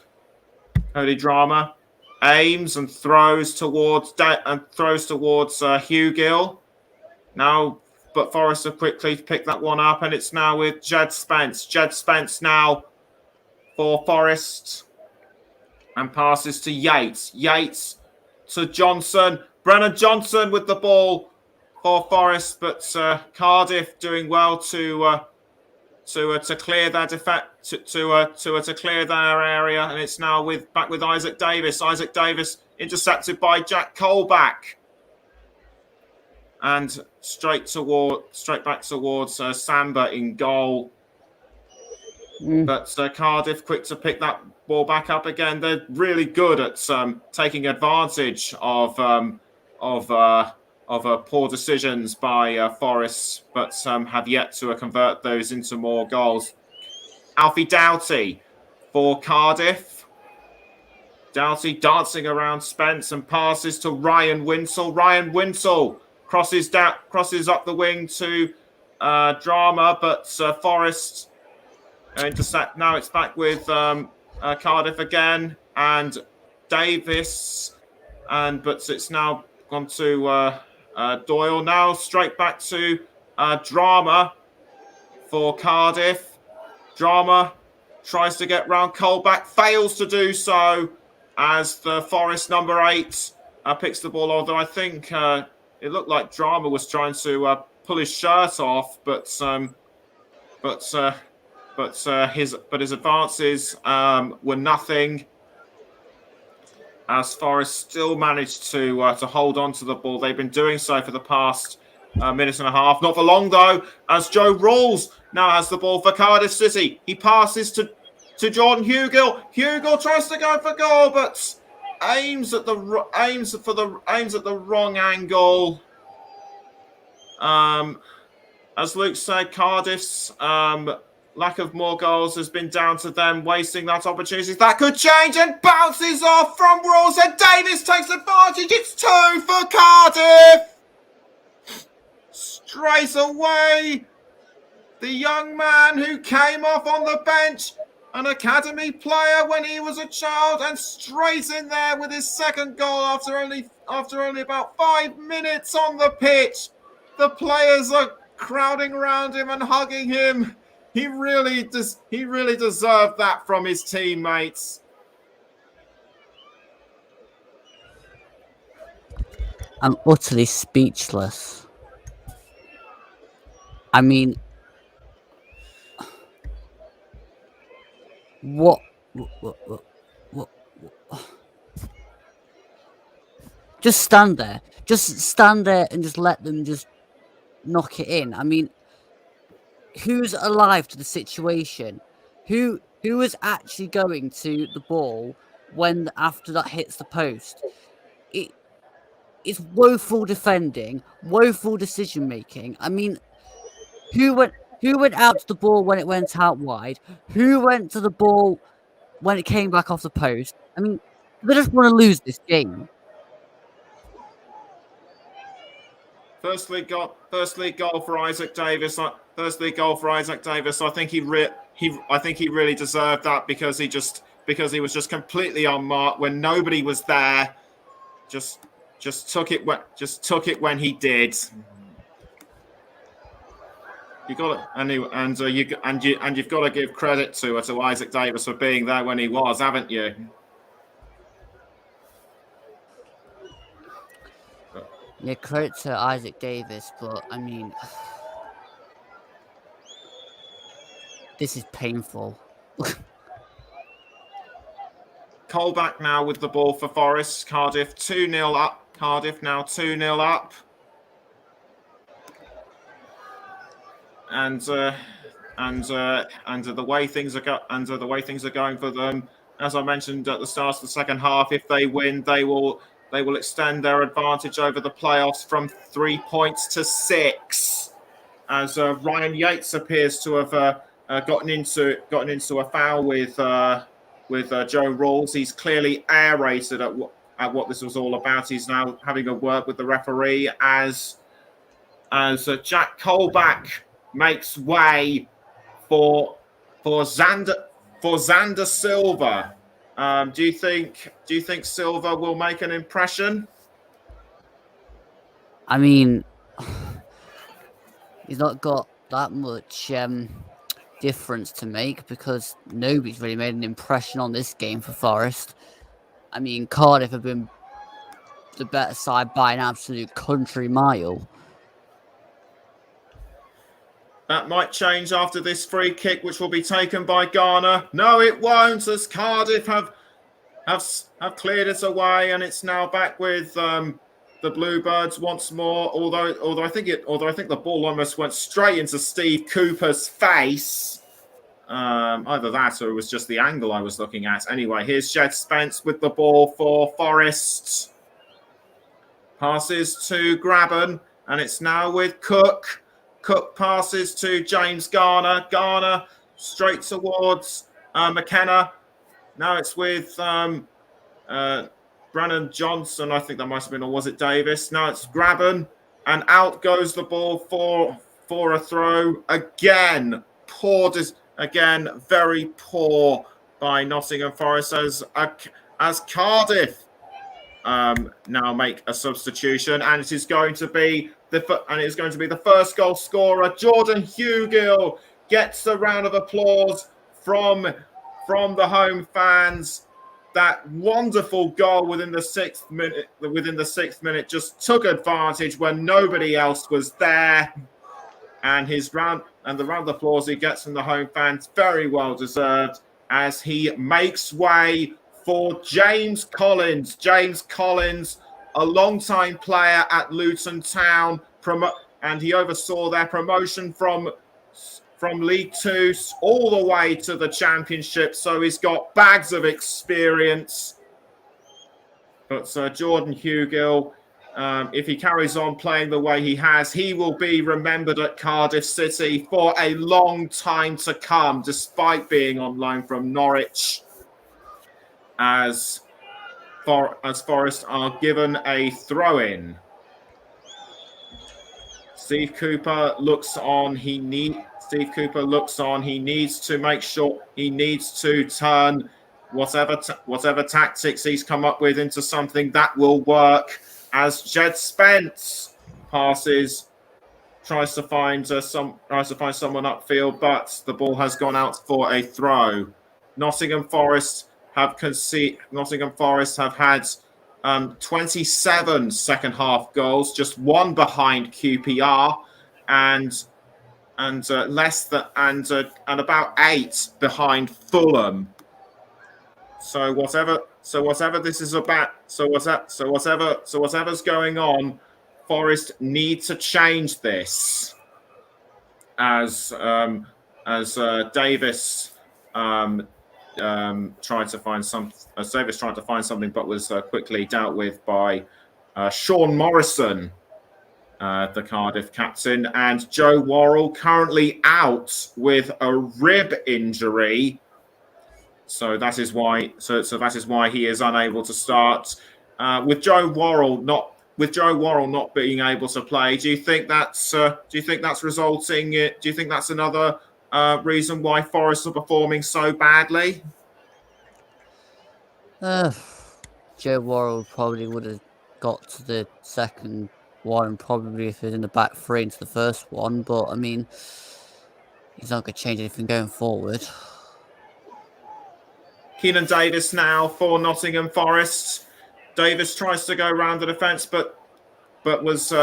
Cody Drama aims and throws towards Hugh Gill. Now, but Forest have quickly picked that one up, and it's now with Jed Spence. Jed Spence now for Forest, and passes to Yates. Yates to Johnson. Brennan Johnson with the ball for Forest, but Cardiff doing well to clear their to clear their area, and it's now back with Isaac Davis. Isaac Davis intercepted by Jack Colback, and straight back towards Samba in goal. But Cardiff quick to pick that ball back up again. They're really good at taking advantage of poor decisions by Forest, but have yet to convert those into more goals. Alfie Doughty for Cardiff. Doughty dancing around Spence and passes to Ryan Winsell. Ryan Winsell crosses up the wing to Drama, but Forest intercept. Now it's back with Cardiff again, and Davis, but it's now gone to Doyle. Now straight back to Drama for Cardiff. Drama tries to get round Colback, fails to do so as the Forest number 8 picks the ball. Although I think it looked like Drama was trying to pull his shirt off, but his advances were nothing, as Forest still managed to hold on to the ball. They've been doing so for the past minute and a half. Not for long, though, as Joe Rawls now has the ball for Cardiff City. He passes to Jordan Hugill. Hugill tries to go for goal, but aims at the wrong angle. As Luke said, Cardiff's lack of more goals has been down to them wasting that opportunity. That could change, and bounces off from Rawls, and Davis takes advantage. It's 2 for Cardiff. Straight away, the young man who came off on the bench, an academy player when he was a child, and straight in there with his second goal after only about 5 minutes on the pitch. The players are crowding around him and hugging him. He really deserved that from his teammates. I'm utterly speechless. I mean, what? Just stand there. Just stand there and just let them just knock it in. I mean, who's alive to the situation? Who is actually going to the ball when after that hits the post? It's woeful defending, woeful decision making. I mean, who went out to the ball when it went out wide? Who went to the ball when it came back off the post? I mean, they just want to lose this game. Firstly, goal for Isaac Davis. I think he really deserved that, because he because he was just completely unmarked when nobody was there. Just took it when he did. You got and you've got to give credit to Isaac Davis for being there when he was, haven't you? Yeah, credit to Isaac Davis, but I mean, this is painful. Colback now with the ball for Forest. Cardiff 2-0 up. Cardiff now 2-0 up. And the way things are going for them, as I mentioned at the start of the second half, if they win, they will extend their advantage over the playoffs from 3 points to 6. As Ryan Yates appears to have gotten into a foul with Joe Rawls. He's clearly aerated at what this was all about. He's now having a word with the referee as Jack Colback makes way for Xander Silva. Do you think Silva will make an impression? I mean, he's not got that much difference to make because nobody's really made an impression on this game for Forest. I mean, Cardiff have been the better side by an absolute country mile. That might change after this free kick, which will be taken by Garner. No, it won't, as Cardiff have cleared it away, and it's now back with the Bluebirds once more. Although I think the ball almost went straight into Steve Cooper's face. Either that or it was just the angle I was looking at. Anyway, here's Jed Spence with the ball for Forest. Passes to Graben, and it's now with Cook. Cook passes to James Garner. Garner straight towards McKenna. Now it's with Brennan Johnson. I think that might have been, or was it Davis? Now it's Graben, and out goes the ball for a throw. Again, very poor by Nottingham Forest as Cardiff now make a substitution, and it is going to be the first goal scorer. Jordan Hugill gets a round of applause from the home fans. That wonderful goal within the sixth minute just took advantage when nobody else was there, and the round of applause he gets from the home fans, very well deserved, as he makes way for James Collins. James Collins, a long-time player at Luton Town, and he oversaw their promotion from League Two all the way to the Championship, so he's got bags of experience. But Jordan Hugill, if he carries on playing the way he has, he will be remembered at Cardiff City for a long time to come, despite being on loan from Norwich, as Forest are given a throw-in. Steve Cooper looks on. He needs to make sure. He needs to turn whatever tactics he's come up with into something that will work. As Jed Spence tries to find someone upfield, but the ball has gone out for a throw. Nottingham Forest have had 27 second half goals, just one behind QPR, and about 8 behind Fulham. So whatever's going on, Forest need to change this. As Davis tried to find something, but was quickly dealt with by Sean Morrison, the Cardiff captain, and Joe Worrell currently out with a rib injury. So that is why he is unable to start. With Joe Worrell not being able to play, do you think that's resulting? Do you think that's another reason why Forest are performing so badly? Joe Worrell probably would have got to the second one, probably if he was in the back three into the first one. But I mean, he's not going to change anything going forward. Keenan Davis now for Nottingham Forest. Davis tries to go around the defence, but was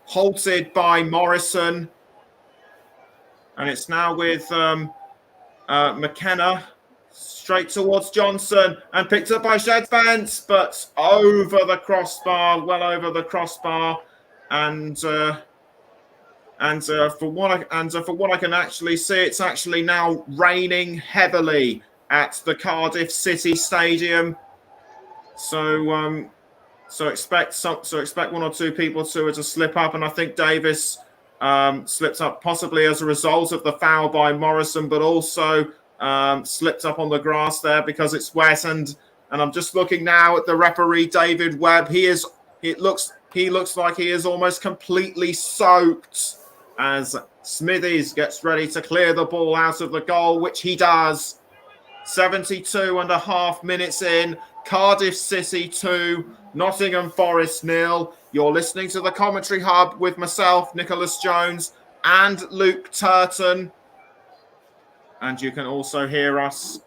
halted by Morrison. And it's now with McKenna straight towards Johnson and picked up by Shed Spence, but over the crossbar, well over the crossbar. And for what I can actually see, it's actually now raining heavily at the Cardiff City Stadium. So expect one or two people to slip up, and I think Davis slipped up possibly as a result of the foul by Morrison, but also slipped up on the grass there because it's wet. And I'm just looking now at the referee, David Webb. He looks like he is almost completely soaked as Smithies gets ready to clear the ball out of the goal, which he does. 72 and a half minutes in, Cardiff City 2, Nottingham Forest 0. You're listening to the Commentary Hub with myself, Nicholas Jones, and Luke Turton. And you can also hear us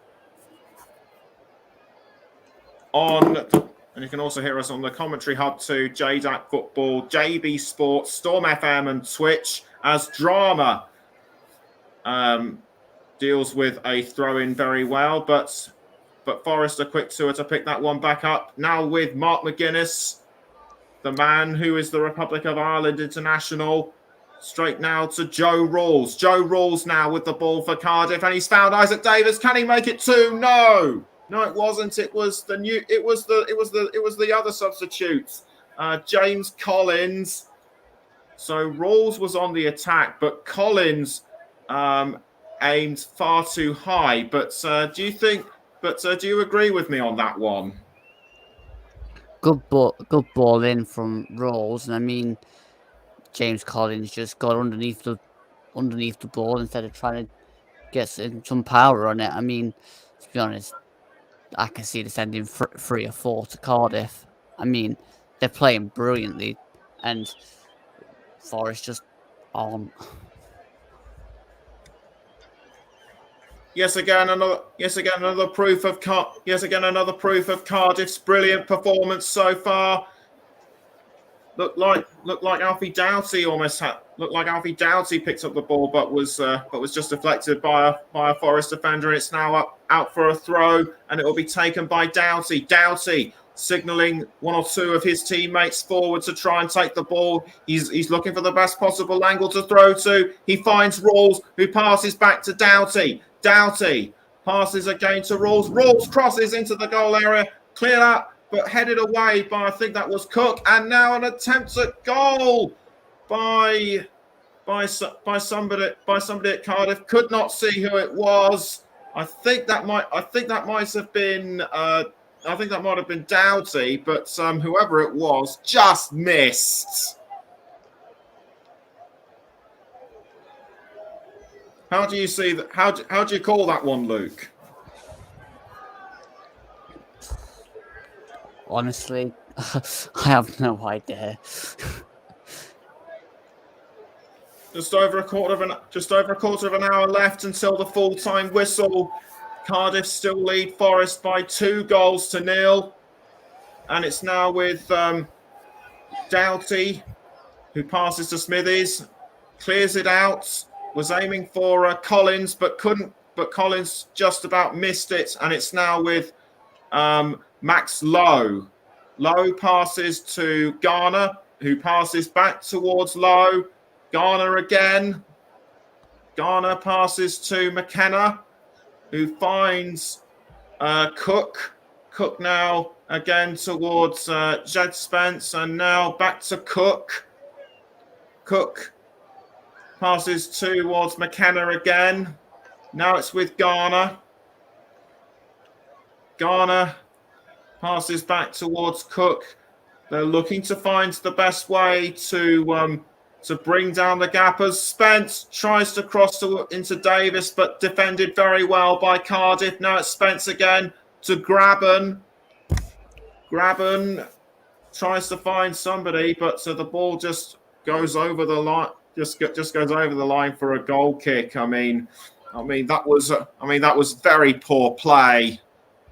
on the Commentary Hub too, JDAC Football, JB Sports, Storm FM and Twitch as Drama deals with a throw-in very well, but Forest are quick to pick that one back up. Now with Mark McGuinness, the man who is the Republic of Ireland international, straight now to Joe Rawls. Joe Rawls now with the ball for Cardiff, and he's found Isaac Davis. Can he make it 2? No, it wasn't. It was the other substitute, James Collins. So Rawls was on the attack, but Collins aimed far too high. But do you agree with me on that one? Good ball in from Rawls, and I mean, James Collins just got underneath the ball instead of trying to get some power on it. I mean, to be honest, I can see the sending 3 or 4 to Cardiff. I mean, they're playing brilliantly, and Forest just aren't. Yet again, another proof of Cardiff's brilliant performance so far. Looked like Alfie Doughty picked up the ball, but was just deflected by a Forest defender, and it's now out for a throw, and it will be taken by Doughty. Doughty signalling 1 or 2 of his teammates forward to try and take the ball. He's looking for the best possible angle to throw to. He finds Rawls, who passes back to Doughty. Doughty passes again to Rawls. Rawls crosses into the goal area, cleared up, but headed away by, I think that was Cook. And now an attempt at goal by somebody at Cardiff. Could not see who it was. I think that might have been Doughty, but whoever it was just missed. How do you see that? How do you call that one, Luke? Honestly, I have no idea. Just over a quarter of an hour left until the full-time whistle. Cardiff still lead Forest by 2-0, and it's now with Doughty, who passes to Smithies, clears it out. Was aiming for Collins, but couldn't. But Collins just about missed it, and it's now with Max Lowe. Lowe passes to Garner, who passes back towards Lowe. Garner again. Garner passes to McKenna, who finds Cook. Cook now again towards Jed Spence, and now back to Cook. Cook passes towards McKenna again. Now it's with Garner. Garner passes back towards Cook. They're looking to find the best way to bring down the gap as Spence tries to cross into Davis, but defended very well by Cardiff. Now it's Spence again to Graben. Graben tries to find somebody, but so the ball just goes over the line. Just goes over the line for a goal kick. I mean that was very poor play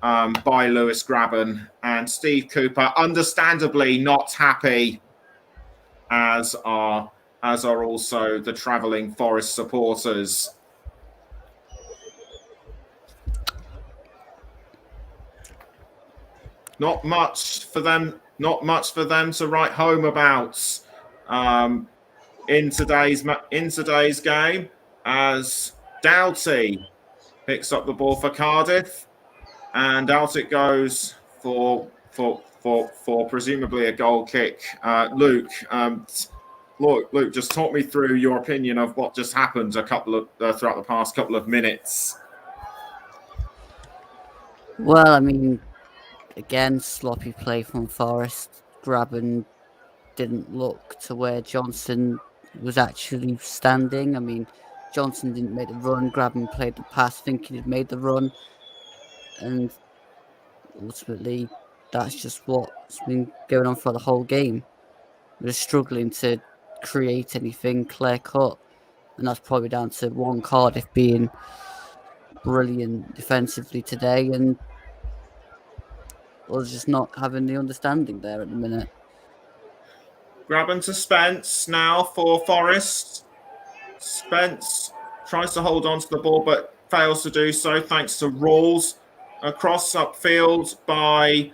by Lewis Graben, and Steve Cooper, understandably not happy, as are also the travelling Forest supporters. Not much for them to write home about in today's game, as Doughty picks up the ball for Cardiff, and out it goes for presumably a goal kick. Luke, just talk me through your opinion of what just happened throughout the past couple of minutes. Well, I mean, again, sloppy play from Forest. Graben didn't look to where Johnson was actually standing. I mean, Johnson didn't make the run. Graben played the pass thinking he'd made the run. And ultimately, that's just what's been going on for the whole game. We're struggling to create anything clear cut. And that's probably down to one, Cardiff being brilliant defensively today, and us just not having the understanding there at the minute. Graben to Spence now for Forest. Spence tries to hold on to the ball but fails to do so thanks to Rawls. Across upfield by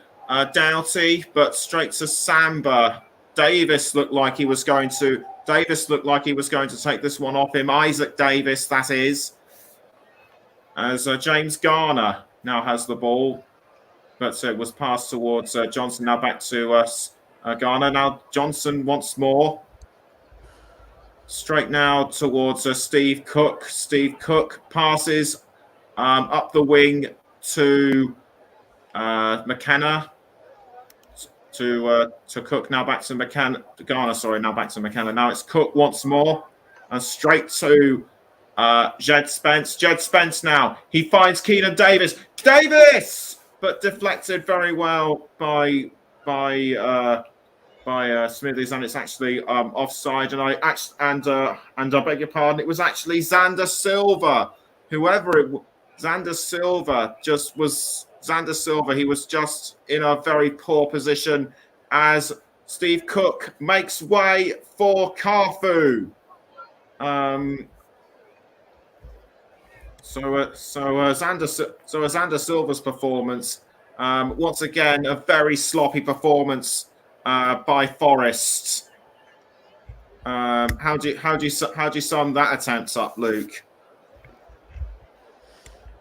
Doughty, but straight to Samba. Davis looked like he was going to take this one off him. Isaac Davis, that is. As James Garner now has the ball, but it was passed towards Johnson. Now back to us. Garner. Now Johnson once more. Straight now towards Steve Cook. Steve Cook passes up the wing to McKenna. To Cook. Now back to McKenna. Garner, sorry. Now back to McKenna. Now it's Cook once more. And straight to Jed Spence. Jed Spence now. He finds Keenan Davis. Davis! But deflected very well by Smithies, and it's actually offside. And I beg your pardon, it was actually Xander Silva. Xander Silva. He was just in a very poor position as Steve Cook makes way for Carfu. Xander Silva's performance, once again, a very sloppy performance by Forest. How do you sum that attempt up, Luke?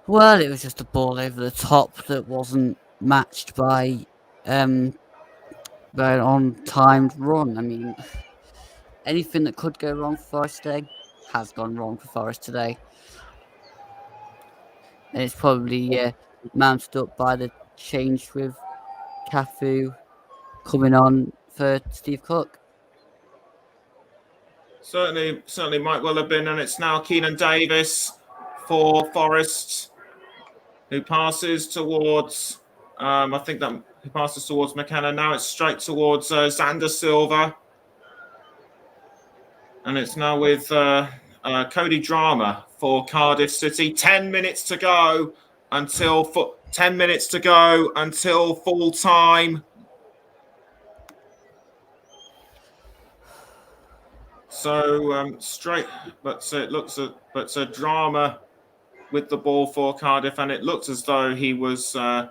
Well, it was just a ball over the top that wasn't matched by an on-timed run. I mean, anything that could go wrong for Forest today has gone wrong for Forest today. And it's probably mounted up by the change with Cafu coming on for Steve Cook. Certainly might well have been, and it's now Keenan Davis for Forest, who passes towards who passes towards McKenna. Now it's straight towards Xander Silva, and it's now with Cody Drama for Cardiff City. 10 minutes to go until full time. So Drama with the ball for Cardiff, and it looked as though he was. That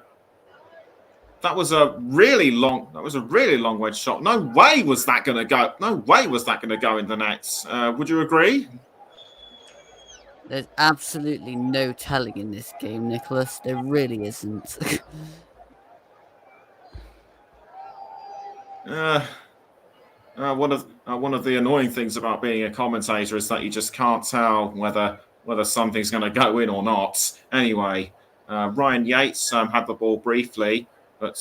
was a really long wedge shot. No way was that going to go. No way was that going to go in the nets. Would you agree? There's absolutely no telling in this game, Nicholas. There really isn't. One of the annoying things about being a commentator is that you just can't tell whether something's going to go in or not. Anyway, Ryan Yates had the ball briefly, but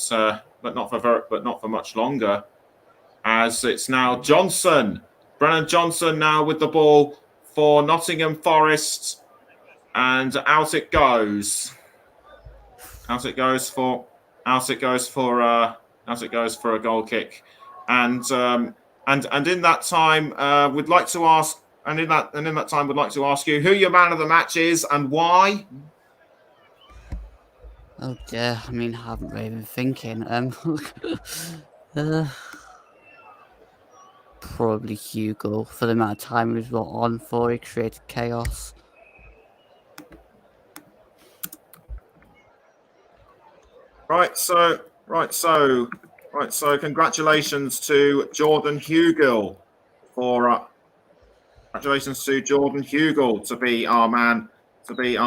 not for much longer. As it's now Brennan Johnson now with the ball for Nottingham Forest, and out it goes. Out it goes for for a goal kick, and in that time, we'd like to ask, and in that time, we'd like to ask you who your man of the match is and why. Oh dear, I mean, I haven't really been thinking. Probably Hugo for the amount of time he was on for. He created chaos. Right, so congratulations to Jordan Hugill for congratulations to Jordan Hugill to be our man of the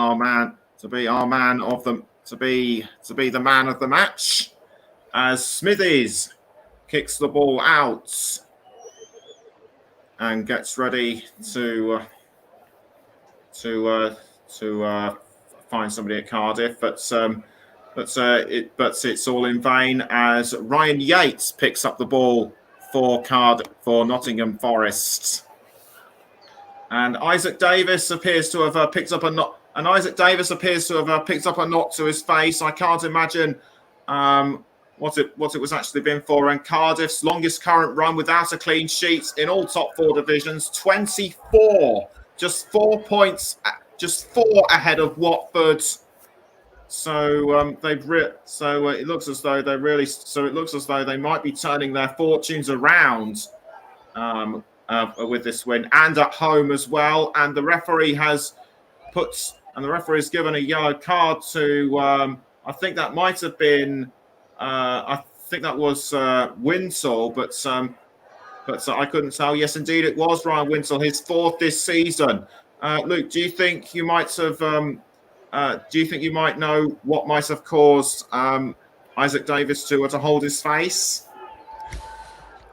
man of the match, as Smithies kicks the ball out and gets ready to find somebody at Cardiff, but it's all in vain as Ryan Yates picks up the ball for Nottingham Forest, and Isaac Davis appears to have picked up a knock. And Isaac Davis appears to have picked up a knock to his face. I can't imagine what it was actually been for. And Cardiff's longest current run without a clean sheet in all top 4 divisions, 24, just 4 points, just 4 ahead of Watford. So it looks as though they might be turning their fortunes around with this win, and at home as well. And the referee has given a yellow card to I think that might have been I think that was Winsell, but I couldn't tell. Yes, indeed, it was Ryan Winsell, his 4th this season. Luke, do you think you might know what might have caused Isaac Davis to hold his face?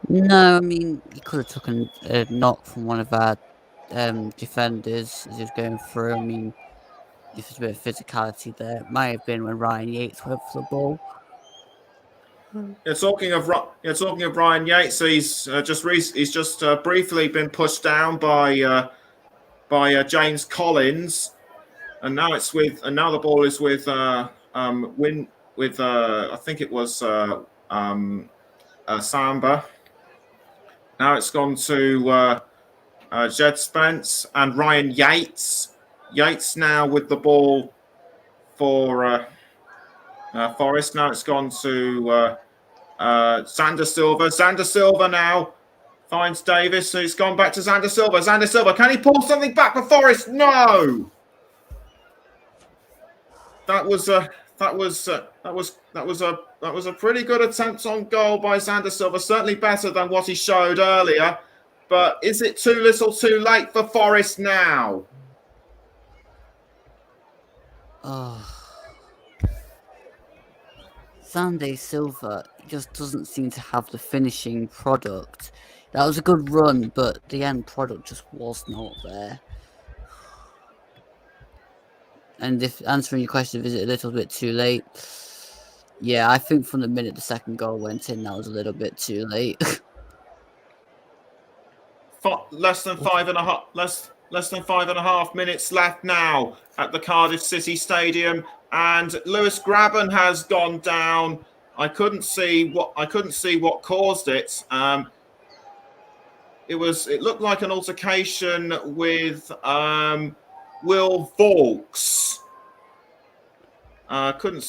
No, I mean, he could have taken a knock from one of our defenders as he was going through. I mean, if there's a bit of physicality there, it might have been when Ryan Yates went for the ball. You're talking of Ryan Yates. So he's just briefly been pushed down by James Collins, and now the ball is with I think it was Samba. Now it's gone to Jed Spence and Ryan Yates. Yates now with the ball for Forest. Now it's gone to Xander Silva. Xander Silva now finds Davis. So it's gone back to Xander Silva. Xander Silva, can he pull something back for Forest? No. That was a pretty good attempt on goal by Xander Silva. Certainly better than what he showed earlier. But is it too little, too late for Forest now? Xander Silva just doesn't seem to have the finishing product. That was a good run, but the end product just was not there. And if answering your question, is it a little bit too late? Yeah, I think from the minute the second goal went in, that was a little bit too late. Less than 5.5 minutes left now at the Cardiff City Stadium, and Lewis Graben has gone down. I couldn't see what caused it. It looked like an altercation with Will Vaux. Couldn't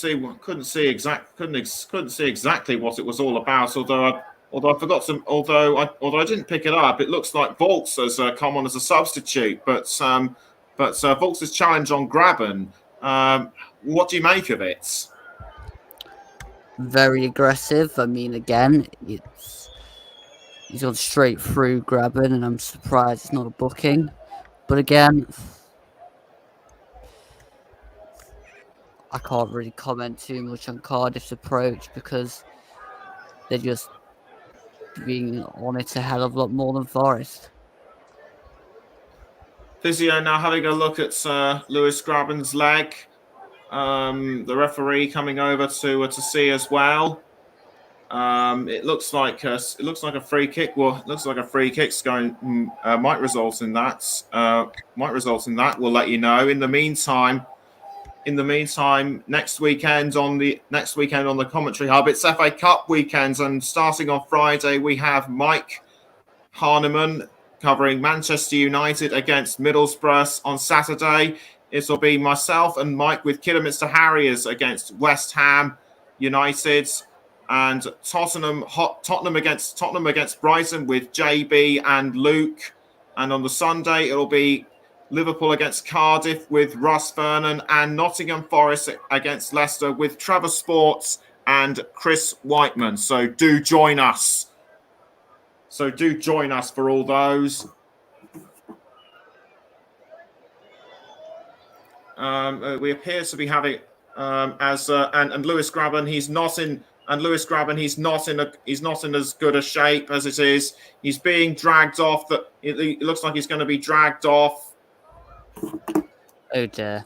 see exactly what it was all about. Although I didn't pick it up, it looks like Vaux has come on as a substitute. But Vaux's challenge on Graben. What do you make of it? Very aggressive. I mean, again, he's gone straight through Graben, and I'm surprised it's not a booking. But again, I can't really comment too much on Cardiff's approach because they're just being on it a hell of a lot more than Forest. Physio now having a look at Lewis Graben's leg. The referee coming over to see as well. It looks like a free kick. Well, it looks like a free kick's going might result in that. We'll let you know. In the meantime, in the meantime, next weekend on the Commentary Hub, it's FA Cup weekends, and starting on Friday, we have Mike Harneman covering Manchester United against Middlesbrough. On Saturday, it'll be myself and Mike with Kidderminster Harriers against West Ham United, and Tottenham against Brighton with JB and Luke. And on the Sunday, it'll be Liverpool against Cardiff with Russ Vernon, and Nottingham Forest against Leicester with Trevor Sports and Chris Whiteman. So do join us. For all those. We appear to be having and Lewis Graben. He's not in as good a shape as it is. He's being dragged off. It looks like he's going to be dragged off. Oh dear.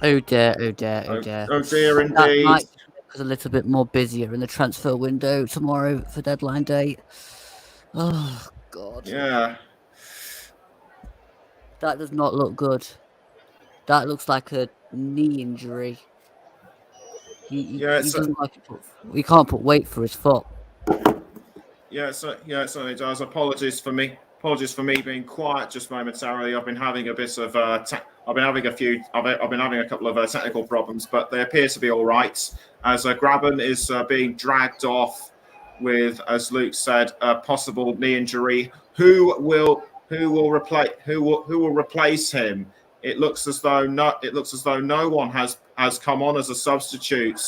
Oh dear. Oh dear. Oh dear. Oh dear, indeed. That might be a little bit more busier in the transfer window tomorrow for deadline day. Oh God. Yeah. That does not look good. That looks like a knee injury. He doesn't like it. He can't put weight for his foot. Yeah, it certainly does. Apologies for me being quiet just momentarily. I've been having a bit of I've been having a couple of technical problems, but they appear to be all right. As Graben is being dragged off with, as Luke said, a possible knee injury. Who will replace him? It looks as though no one has come on as a substitute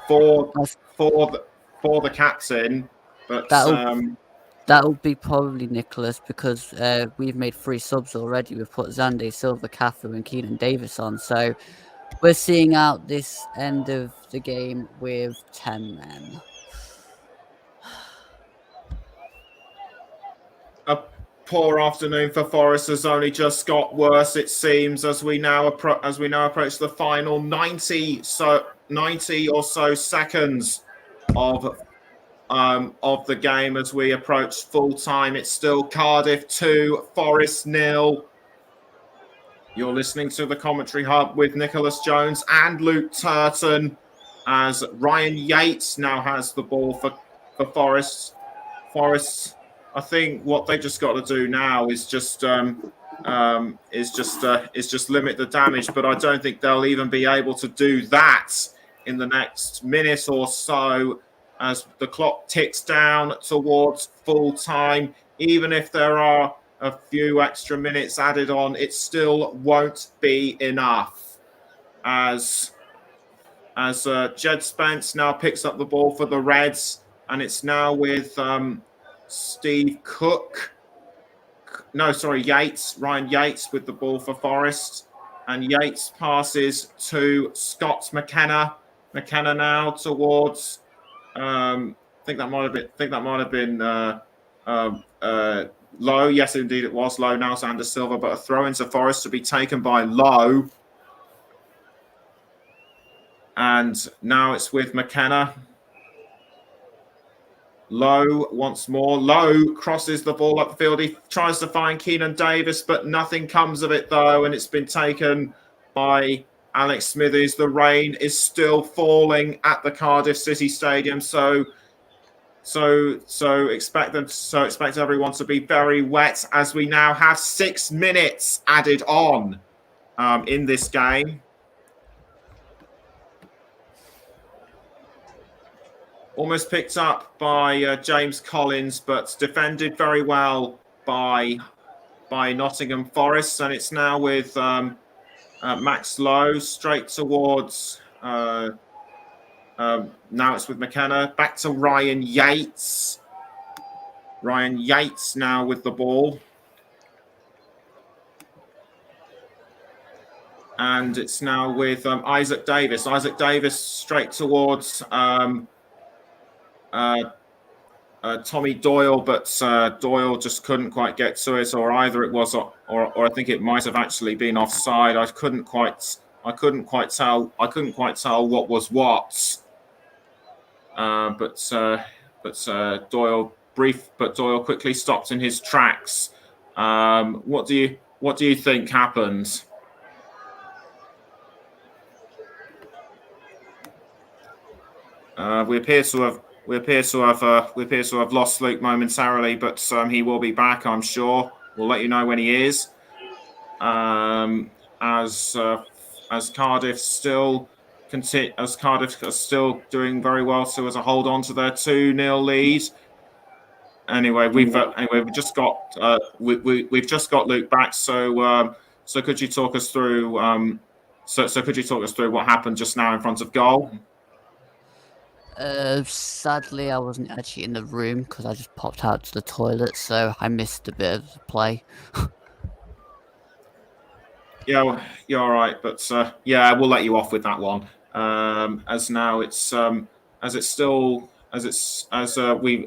for the captain. But that'll be probably Nicholas, because we've made 3 subs already. We've put Zande, Silva, Cafu, and Keenan Davis on. So we're seeing out this end of the game with 10 men. A poor afternoon for Forest has only just got worse, it seems, as we now approach the final 90 or so seconds of the game. As we approach full time, it's still Cardiff 2, Forest 0. You're listening to the Commentary Hub with Nicholas Jones and Luke Turton, as Ryan Yates now has the ball for Forest. Forest, I think what they just got to do now is just limit the damage, but I don't think they'll even be able to do that in the next minute or so, as the clock ticks down towards full time. Even if there are a few extra minutes added on, it still won't be enough. As Jed Spence now picks up the ball for the Reds, and it's now with Steve Cook. No, sorry, Yates. Ryan Yates with the ball for Forest, and Yates passes to Scott McKenna. McKenna now towards. I think that might have been Lowe. Yes, indeed, it was Lowe. Now to Anders Silva, but a throw into Forest to be taken by Lowe. And now it's with McKenna. Lowe once more. Lowe crosses the ball up the field. He tries to find Keenan Davis, but nothing comes of it, though, and it's been taken by Alex Smithies. The rain is still falling at the Cardiff City Stadium, so expect everyone to be very wet, as we now have 6 minutes added on in this game. Almost picked up by James Collins, but defended very well by Nottingham Forest, and it's now with Max Lowe straight towards. Now it's with McKenna. Back to Ryan Yates. Ryan Yates now with the ball. And it's now with Isaac Davis. Isaac Davis straight towards Tommy Doyle, but Doyle just couldn't quite get to it, or either it was, or I think it might have actually been offside. I couldn't quite tell what was what. But Doyle quickly stopped in his tracks. What do you think happened? We appear to have lost Luke momentarily, but he will be back, I'm sure. We'll let you know when he is. As Cardiff still are still doing very well, so as a hold on to their 2-0 lead. Anyway, we've just got we've just got Luke back. So could you talk us through could you talk us through what happened just now in front of goal? Sadly, I wasn't actually in the room because I just popped out to the toilet, so I missed a bit of the play. Yeah, well, you're all right, but yeah, we'll let you off with that one. As now it's we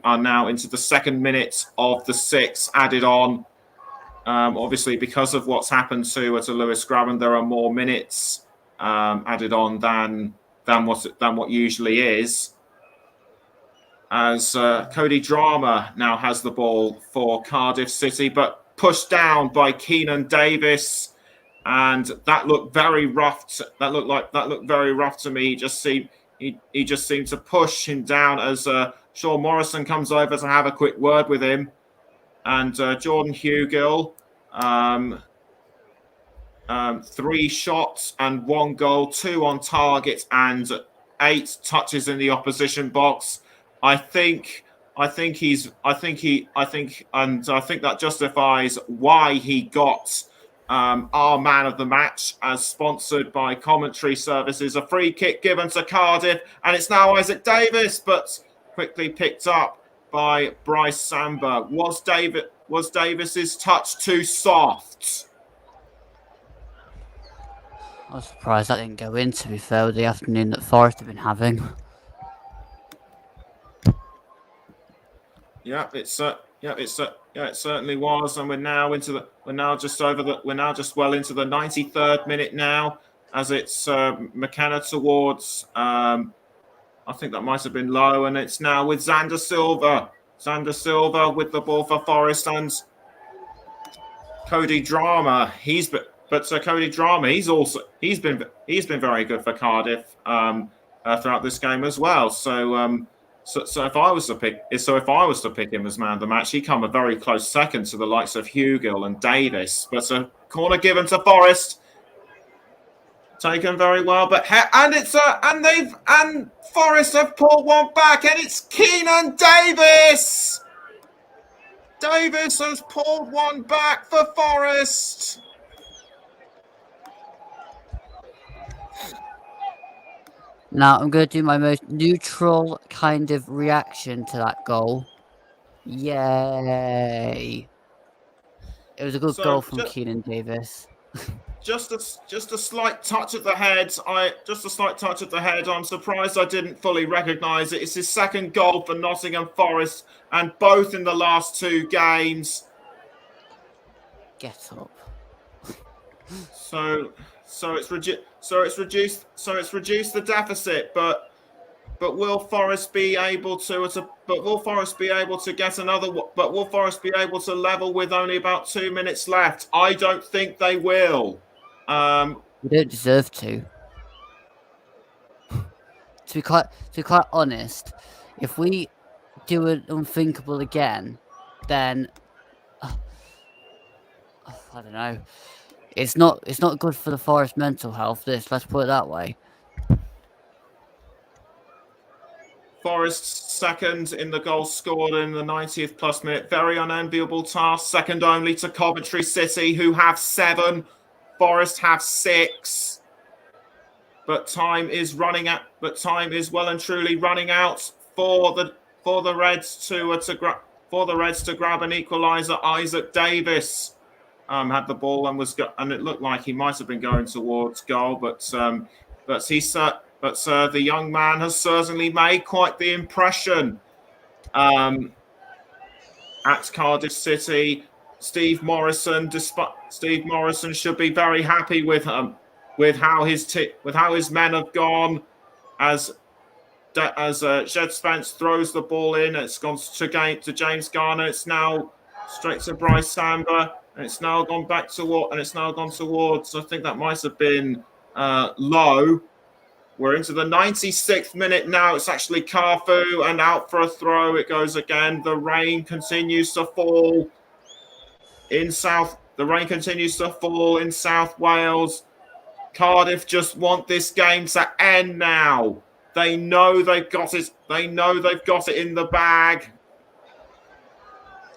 are now into the second minute of the 6 added on. Obviously, because of what's happened to Lewis Grabban, there are more minutes added on than what usually is. As Cody Drama now has the ball for Cardiff City, but pushed down by Keenan Davis, and that looked very rough. That looked very rough to me. He just seemed to push him down as Sean Morrison comes over to have a quick word with him, and Jordan Hugill. 3 shots and 1 goal, 2 on target, and 8 touches in the opposition box. I think that justifies why he got our man of the match, as sponsored by Commentary Services. A free kick given to Cardiff, and it's now Isaac Davis, but quickly picked up by Bryce Samba. Was Davis's touch too soft? I was surprised that didn't go in, to be fair, with the afternoon that Forest have been having. Yeah, it certainly was, and we're now just well into the 93rd minute now, as it's McKenna towards I think that might have been low, and it's now with Xander Silva. Xander Silva with the ball for Forest, and Cody Drama. Cody Drama, he's been very good for Cardiff throughout this game as well. So if I was to pick him as man of the match, he'd come a very close second to the likes of Hugill and Davis. But a corner given to Forest, taken very well. But and Forest have pulled one back, and it's Keenan Davis. Davis has pulled one back for Forest. Now, I'm going to do my most neutral kind of reaction to that goal. Yay! It was a good goal from Keenan Davis. Just a slight touch at the head. I'm surprised I didn't fully recognise it. It's his second goal for Nottingham Forest, and both in the last 2 games. Get up. So it's reduced the deficit, but will Forest be able to level with only about 2 minutes left? I don't think they will. We don't deserve to. To be quite honest, if we do an unthinkable again, then I don't know. It's not good for the Forest mental health. Let's put it that way. Forest second in the goal scored in the 90th plus minute. Very unenviable task. Second only to Coventry City, who have 7. Forest have 6. But time is well and truly running out for the Reds to grab an equaliser. Isaac Davis had the ball and it looked like he might have been going towards goal, but the young man has certainly made quite the impression at Cardiff City. Steve Morrison should be very happy with how his men have gone. As Jed Spence throws the ball in, it's gone to James Garner. It's now straight to Bryce Samba, and it's now gone towards. I think that might have been low. We're into the 96th minute now. It's actually Carfu, and out for a throw. It goes again. The rain continues to fall in South. The rain continues to fall in South Wales. Cardiff just want this game to end now. They know they've got it. They know they've got it in the bag.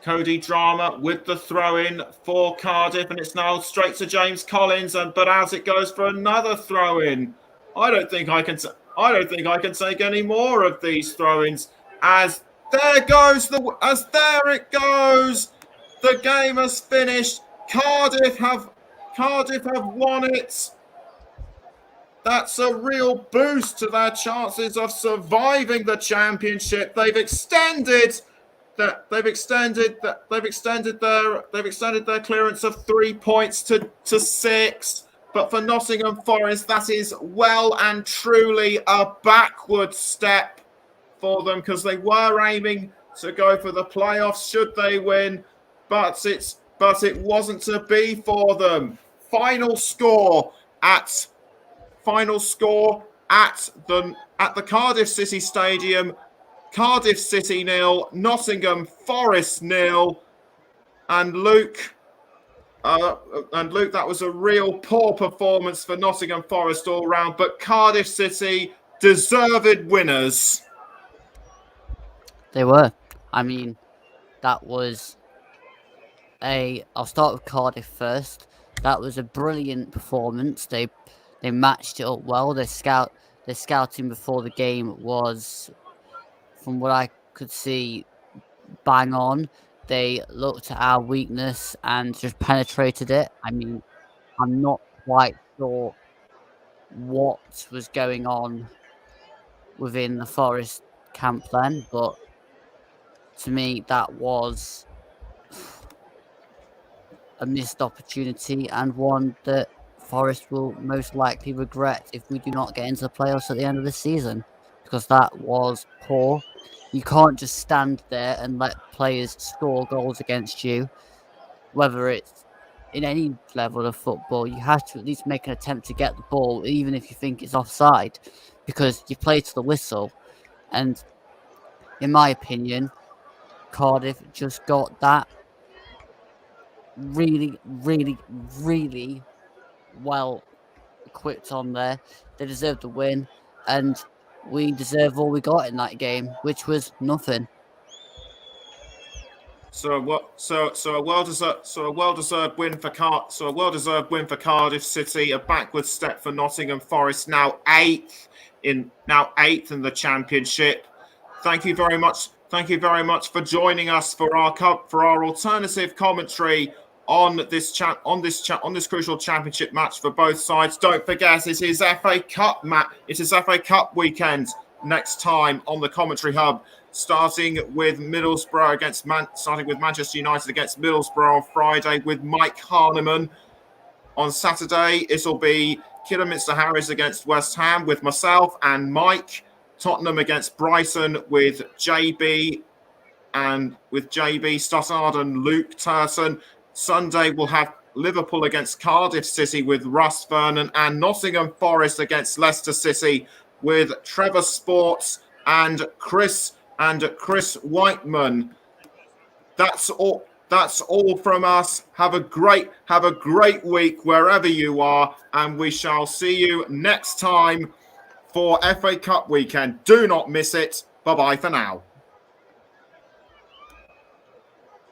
Cody Drama with the throw-in for Cardiff, and it's now straight to James Collins. But as it goes for another throw-in, I don't think I can take any more of these throw-ins. As there it goes. The game has finished. Cardiff have won it. That's a real boost to their chances of surviving the championship. They've extended their clearance of 3 points to 6. But for Nottingham Forest, that is well and truly a backward step for them, because they were aiming to go for the playoffs should they win, but it wasn't to be for them. Final score at the Cardiff City Stadium: Cardiff City 0, Nottingham Forest 0. And Luke, that was a real poor performance for Nottingham Forest all round, but Cardiff City deserved winners. They were. I mean, that was I'll start with Cardiff first. That was a brilliant performance. They matched it up well. Their scouting before the game was, from what I could see, bang on. They looked at our weakness and just penetrated it. I mean, I'm not quite sure what was going on within the Forest camp then, but to me, that was a missed opportunity, and one that Forest will most likely regret if we do not get into the playoffs at the end of the season, because that was poor. You can't just stand there and let players score goals against you, whether it's in any level of football. You have to at least make an attempt to get the ball, even if you think it's offside, because you play to the whistle. And in my opinion, Cardiff just got that really, really, really well equipped on there. They deserved the win, and we deserve all we got in that game, which was nothing. So a well-deserved win for Cardiff City. A backward step for Nottingham Forest, now eighth in the championship. Thank you very much for joining us for our alternative commentary on this crucial championship match for both sides. Don't forget, it is FA Cup weekend next time on the Commentary Hub, starting with Manchester United against Middlesbrough on Friday with Mike Harneman. On Saturday, it'll be Kidderminster Harriers against West Ham with myself and Mike. Tottenham against Brighton with JB Stossard and Luke Turton. Sunday, we'll have Liverpool against Cardiff City with Russ Vernon, and Nottingham Forest against Leicester City with Trevor Sports and Chris Whiteman. That's all from us. Have a great week wherever you are, and we shall see you next time for FA Cup weekend. Do not miss it. Bye-bye for now.